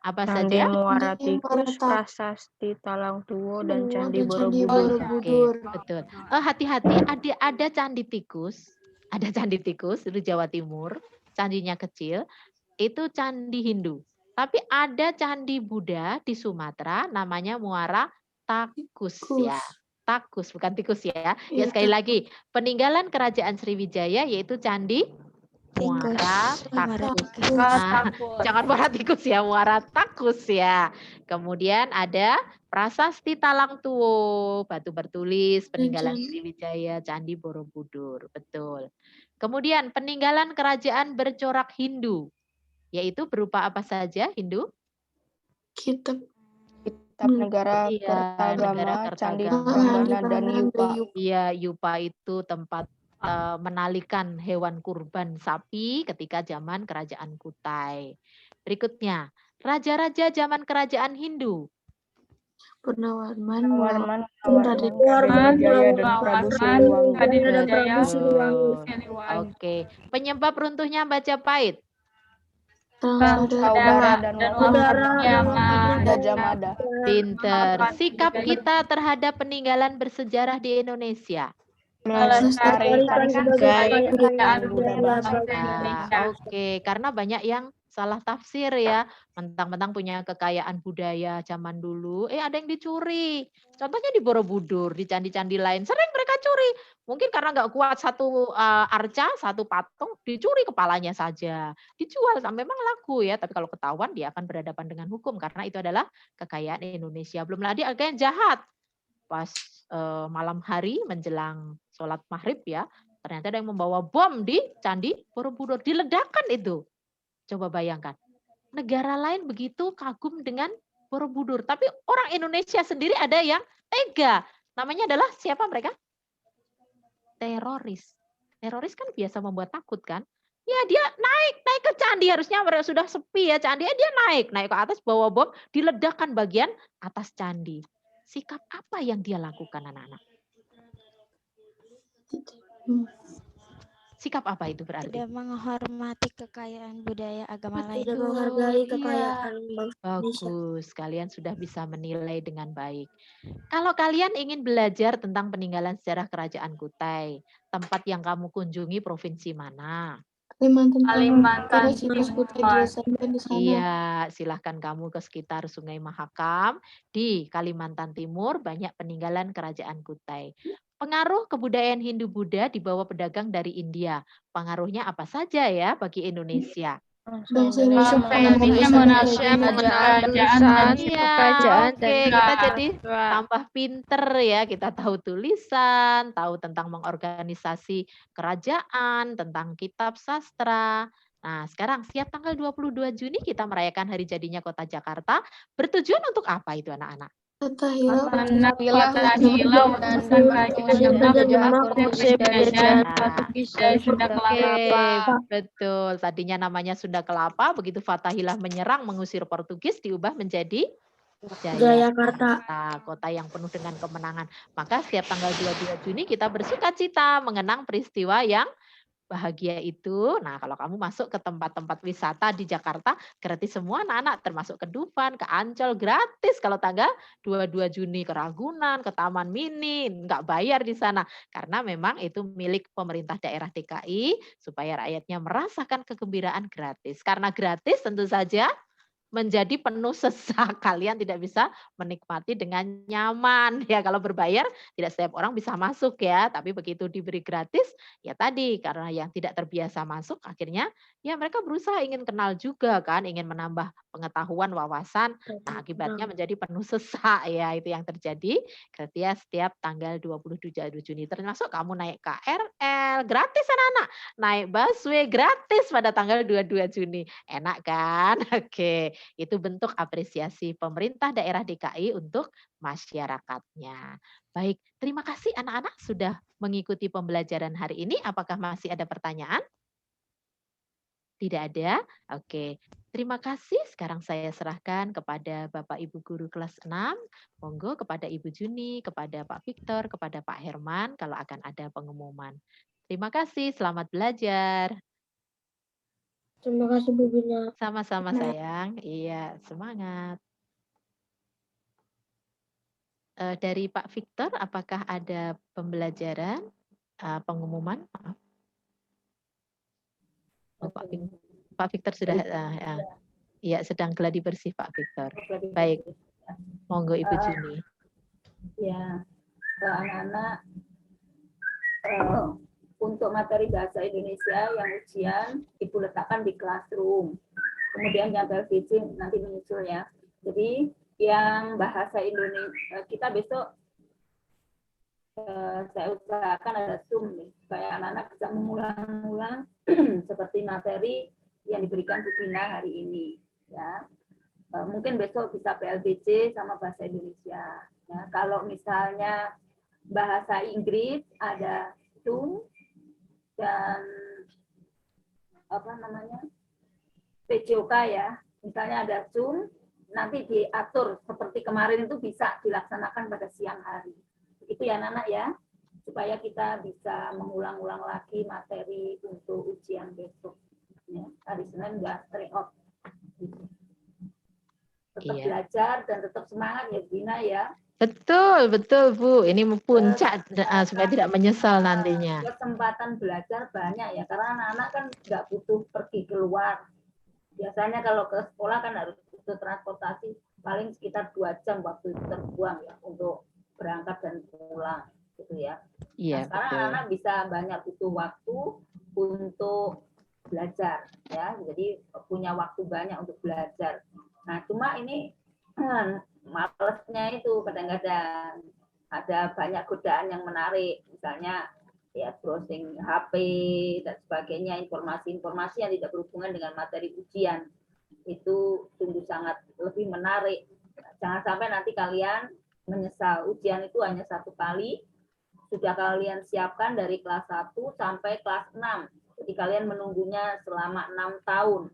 apa Candi saja? Muara Tikus, Prasasti Talang Tuwo, dan Candi Borobudur. Oke, betul. Hati-hati, ada candi tikus, itu Jawa Timur, candinya kecil, itu candi Hindu. Tapi ada candi Buddha di Sumatera, namanya Muara Takus ya. Takus, bukan tikus ya. Ya sekali lagi, peninggalan kerajaan Sriwijaya yaitu candi Muara takus. Muara Nah, jangan muara tikus ya, muara takus ya. Kemudian ada Prasasti Talang Tuwo, batu bertulis, peninggalan Sriwijaya, Candi Borobudur. Betul. Kemudian peninggalan kerajaan bercorak Hindu, yaitu berupa apa saja Hindu? Kitab negara, Iya, negara Kertagama, Candi Kertagama. Prambanan, dan Yupa. Iya, Yupa itu tempat menalikan hewan kurban sapi ketika zaman kerajaan Kutai. Berikutnya, raja-raja zaman kerajaan Hindu. Purnawarman, Jaya, dan Prabu Siliwangi. Oke, penyebab runtuhnya Majapahit. Saudara dan Gajah Mada. Pinter. Sikap kita terhadap peninggalan bersejarah di Indonesia. Melestarikan kekayaan budaya Oke, karena banyak yang salah tafsir ya, mentang-mentang punya kekayaan budaya zaman dulu, ada yang dicuri. Contohnya di Borobudur, di candi-candi lain, sering mereka curi. Mungkin karena nggak kuat satu arca, satu patung, dicuri kepalanya saja. Dijual, memang laku ya, tapi kalau ketahuan dia akan berhadapan dengan hukum, karena itu adalah kekayaan Indonesia. Belum lagi ada yang jahat. Pas malam hari menjelang sholat maghrib ya, ternyata ada yang membawa bom di Candi Borobudur, diledakkan itu. Coba bayangkan, negara lain begitu kagum dengan Borobudur, tapi orang Indonesia sendiri ada yang tega. Namanya adalah siapa mereka? Teroris. Teroris kan biasa membuat takut kan? Ya dia naik ke candi, harusnya sudah sepi ya candi, dia naik ke atas bawa bom, diledakkan bagian atas candi. Sikap apa yang dia lakukan anak-anak? Sikap apa itu berarti? Tidak menghormati kekayaan budaya agama lain. Tidak menghargai kekayaan bangsa Indonesia. Bagus, kalian sudah bisa menilai dengan baik. Kalau kalian ingin belajar tentang peninggalan sejarah kerajaan Kutai, tempat yang kamu kunjungi provinsi mana? Kalimantan. Iya, silahkan kamu ke sekitar Sungai Mahakam. Di Kalimantan Timur banyak peninggalan kerajaan Kutai. Pengaruh kebudayaan Hindu-Buddha dibawa pedagang dari India. Pengaruhnya apa saja ya bagi Indonesia? Bangsa Indonesia mengenal kerajaan, kita jadi tambah pinter ya, kita tahu tulisan, tahu tentang mengorganisasi kerajaan, tentang kitab sastra. Nah, sekarang setiap tanggal 22 Juni kita merayakan hari jadinya Kota Jakarta. Bertujuan untuk apa itu anak-anak? Betul. Tadinya namanya Sunda Kelapa, begitu Fathahilah menyerang mengusir Portugis diubah menjadi Jayakarta, kota yang penuh dengan kemenangan. Maka setiap tanggal 22 Juni kita bersukacita mengenang peristiwa yang bahagia itu. Nah, kalau kamu masuk ke tempat-tempat wisata di Jakarta, gratis semua anak-anak, termasuk ke Dufan, ke Ancol, gratis kalau tanggal 22 Juni, ke Ragunan, ke Taman Mini, nggak bayar di sana. Karena memang itu milik pemerintah daerah DKI, supaya rakyatnya merasakan kegembiraan gratis. Karena gratis tentu saja menjadi penuh sesak. Kalian tidak bisa menikmati dengan nyaman. Ya, kalau berbayar tidak setiap orang bisa masuk ya, tapi begitu diberi gratis, ya tadi karena yang tidak terbiasa masuk akhirnya ya mereka berusaha ingin kenal juga kan, ingin menambah pengetahuan, wawasan. Nah, akibatnya menjadi penuh sesak ya, itu yang terjadi ketika setiap tanggal 27 Juni. Termasuk kamu naik KRL gratis anak-anak, naik busway gratis pada tanggal 22 Juni. Enak kan? Oke. Itu bentuk apresiasi pemerintah daerah DKI untuk masyarakatnya. Baik, terima kasih anak-anak sudah mengikuti pembelajaran hari ini. Apakah masih ada pertanyaan? Tidak ada? Oke. Terima kasih. Sekarang saya serahkan kepada Bapak Ibu Guru kelas 6. Monggo kepada Ibu Juni, kepada Pak Victor, kepada Pak Herman kalau akan ada pengumuman. Terima kasih. Selamat belajar. Terima kasih Bu Bina. Sama-sama sayang. Iya, semangat. Dari Pak Victor, apakah ada pembelajaran, pengumuman? Maaf. Oh, Pak Victor sudah, ya sedang gladi bersih Pak Victor. Baik, monggo Ibu Juni. Ya, anak-anak untuk materi bahasa Indonesia yang ujian Ibu letakkan di classroom. Kemudian yang PLVJ nanti menyusul ya. Jadi yang bahasa Indonesia kita besok saya usahakan ada Zoom nih, supaya anak-anak bisa mengulang-ulang seperti materi yang diberikan Bu Bina hari ini. Ya, mungkin besok bisa PLBC sama bahasa Indonesia. Ya, kalau misalnya bahasa Inggris ada Zoom dan apa namanya PJOK ya, misalnya ada Zoom, nanti diatur seperti kemarin itu bisa dilaksanakan pada siang hari. Itu ya anak-anak ya, supaya kita bisa mengulang-ulang lagi materi untuk ujian besok. Ya, hari Senin nggak tryout. Tetap belajar dan tetap semangat ya Bina ya. Betul, betul Bu. Ini puncak supaya tidak menyesal nantinya. Kesempatan belajar banyak ya, karena anak-anak kan nggak butuh pergi keluar. Biasanya kalau ke sekolah kan harus butuh transportasi paling sekitar 2 jam waktu itu terbuang ya untuk berangkat dan pulang gitu ya. Iya, nah, sekarang anak-anak bisa banyak butuh waktu untuk belajar ya. Jadi punya waktu banyak untuk belajar. Nah, cuma ini malesnya itu kadang-kadang ada banyak godaan yang menarik, misalnya ya browsing HP dan sebagainya, informasi-informasi yang tidak berhubungan dengan materi ujian. Itu sungguh sangat lebih menarik. Jangan sampai nanti kalian menyesal. Ujian itu hanya 1 kali, sudah kalian siapkan dari kelas 1 sampai kelas 6. Jadi kalian menunggunya selama 6 tahun.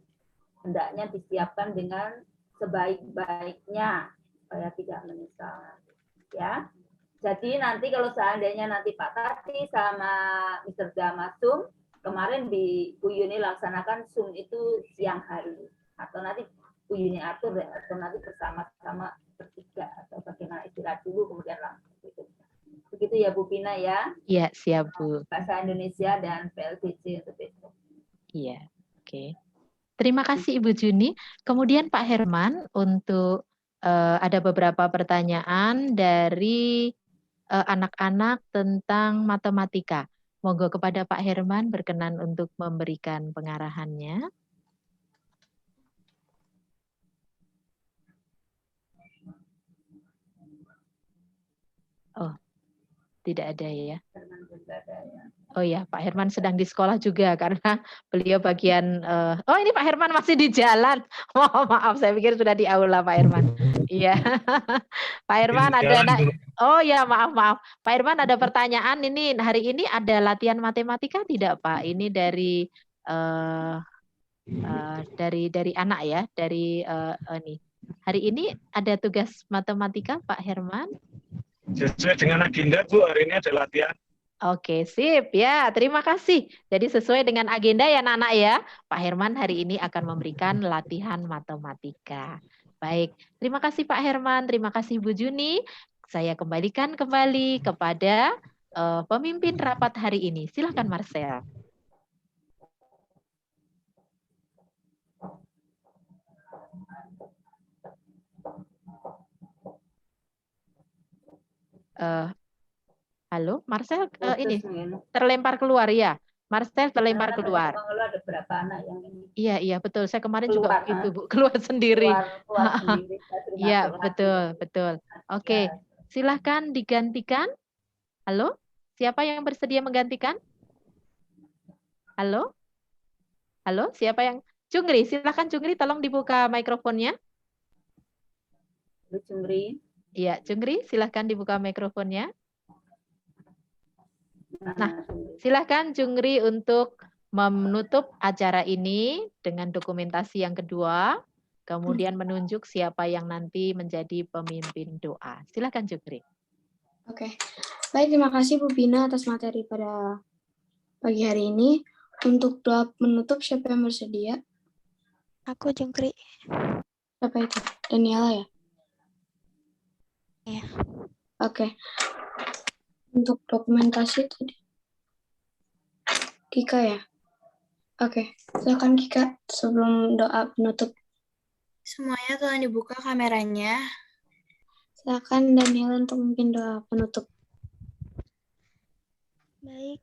Hendaknya disiapkan dengan sebaik-baiknya supaya tidak menyesal. Ya. Jadi nanti kalau seandainya nanti Pak Tati sama Mr. Dama Zoom, kemarin di Bu Yuni laksanakan Zoom itu siang hari. Atau nanti Bu Yuni atur atau nanti bersama-sama bertiga atau bagaimana istirahat dulu kemudian langsung gitu. Begitu ya Bu Pina ya? Iya, siap Bu. Bahasa Indonesia dan PLBC untuk besok. Iya, oke. Terima kasih Ibu Juni. Kemudian Pak Herman untuk ada beberapa pertanyaan dari anak-anak tentang matematika. Monggo kepada Pak Herman berkenan untuk memberikan pengarahannya. Oh, tidak ada ya. Oh ya, Pak Herman sedang di sekolah juga karena beliau bagian. Oh ini Pak Herman masih di jalan. Oh maaf, saya pikir sudah di aula Pak Herman. Iya, Pak Herman ada. Oh ya maaf. Pak Herman ada pertanyaan ini hari ini ada latihan matematika tidak Pak? Ini dari anak ya, dari ini. Hari ini ada tugas matematika Pak Herman? Sesuai dengan agenda Bu, hari ini ada latihan. Oke, sip ya. Terima kasih. Jadi sesuai dengan agenda ya anak-anak ya. Pak Herman hari ini akan memberikan latihan matematika. Baik, terima kasih Pak Herman, terima kasih Bu Juni. Saya kembalikan kembali kepada pemimpin rapat hari ini. Silakan Marcel. Halo, Marcel ini terlempar keluar ya. Marcel terlempar keluar. Ada berapa anak yang ini? Iya, betul. Saya kemarin juga begitu, Bu. Keluar sendiri. Iya, betul. Oke, silahkan digantikan. Halo, siapa yang bersedia menggantikan? Halo, siapa yang? Jungri, silahkan Jungri, tolong dibuka mikrofonnya. Jungri. Iya, Jungri, silahkan dibuka mikrofonnya. Nah, silahkan Jungri untuk menutup acara ini dengan dokumentasi yang kedua, kemudian menunjuk siapa yang nanti menjadi pemimpin doa. Silahkan Jungri. Oke, baik, terima kasih Bu Bina atas materi pada pagi hari ini. Untuk doa menutup, siapa yang bersedia? Aku Jungri. Siapa itu? Daniela ya? Iya. Oke. Untuk dokumentasi tadi Kika ya? Oke, silakan Kika sebelum doa penutup. Semuanya tolong dibuka kameranya. Silakan Daniel untuk memimpin doa penutup. Baik,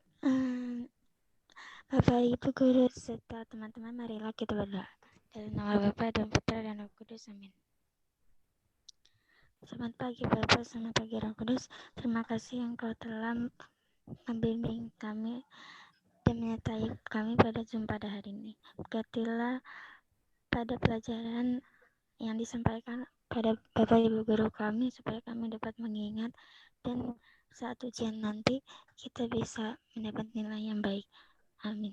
Bapak, Ibu, Guru, serta teman-teman, marilah kita berdoa. Dalam nama Bapa dan Putra dan Roh Kudus, amin. Selamat pagi Bapak, selamat pagi Roh Kudus. Terima kasih Engkau telah membimbing kami dan menyertai kami pada Zoom pada hari ini. Berkatilah pada pelajaran yang disampaikan pada Bapak Ibu Guru kami supaya kami dapat mengingat dan saat ujian nanti kita bisa mendapat nilai yang baik. Amin.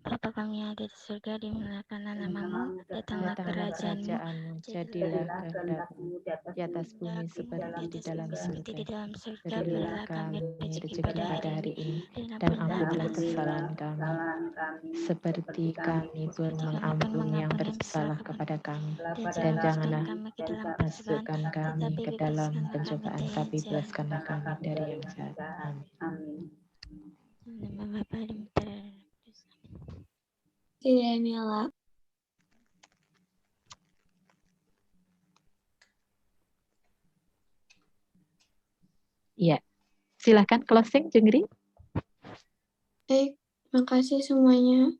Bapa kami yang ada di surga, dimuliakanlah namamu, datanglah kerajaanmu, jadilah kehendakmu di atas bumi seperti di dalam surga. Berilah kami rezeki pada hari ini, dan ampunilah kesalahan kami, seperti kami pun mengampuni yang bersalah kepada kami. Dan janganlah masukkan kami ke dalam pencobaan, tapi bebaskanlah kami dari yang jahat. Amin. Nama Bapa dan Putra dan Roh Kudus. Tidak nyala. Iya, silakan closing, Jungri. Baik, makasih semuanya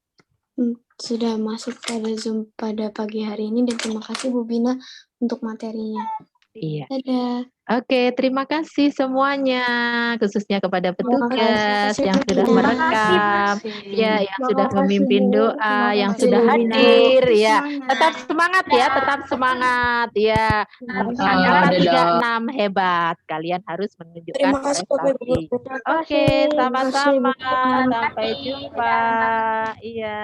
sudah masuk pada Zoom pada pagi hari ini dan terima kasih Bu Bina untuk materinya. Iya. Dadah. Oke, terima kasih semuanya, khususnya kepada petugas yang sudah merekam, ya, yang sudah memimpin doa, yang sudah hadir, ya. Tetap semangat ya, tetap semangat, ya. Angkatan 36 hebat, kalian harus menunjukkan prestasi. Oke, sama-sama, sampai jumpa, iya.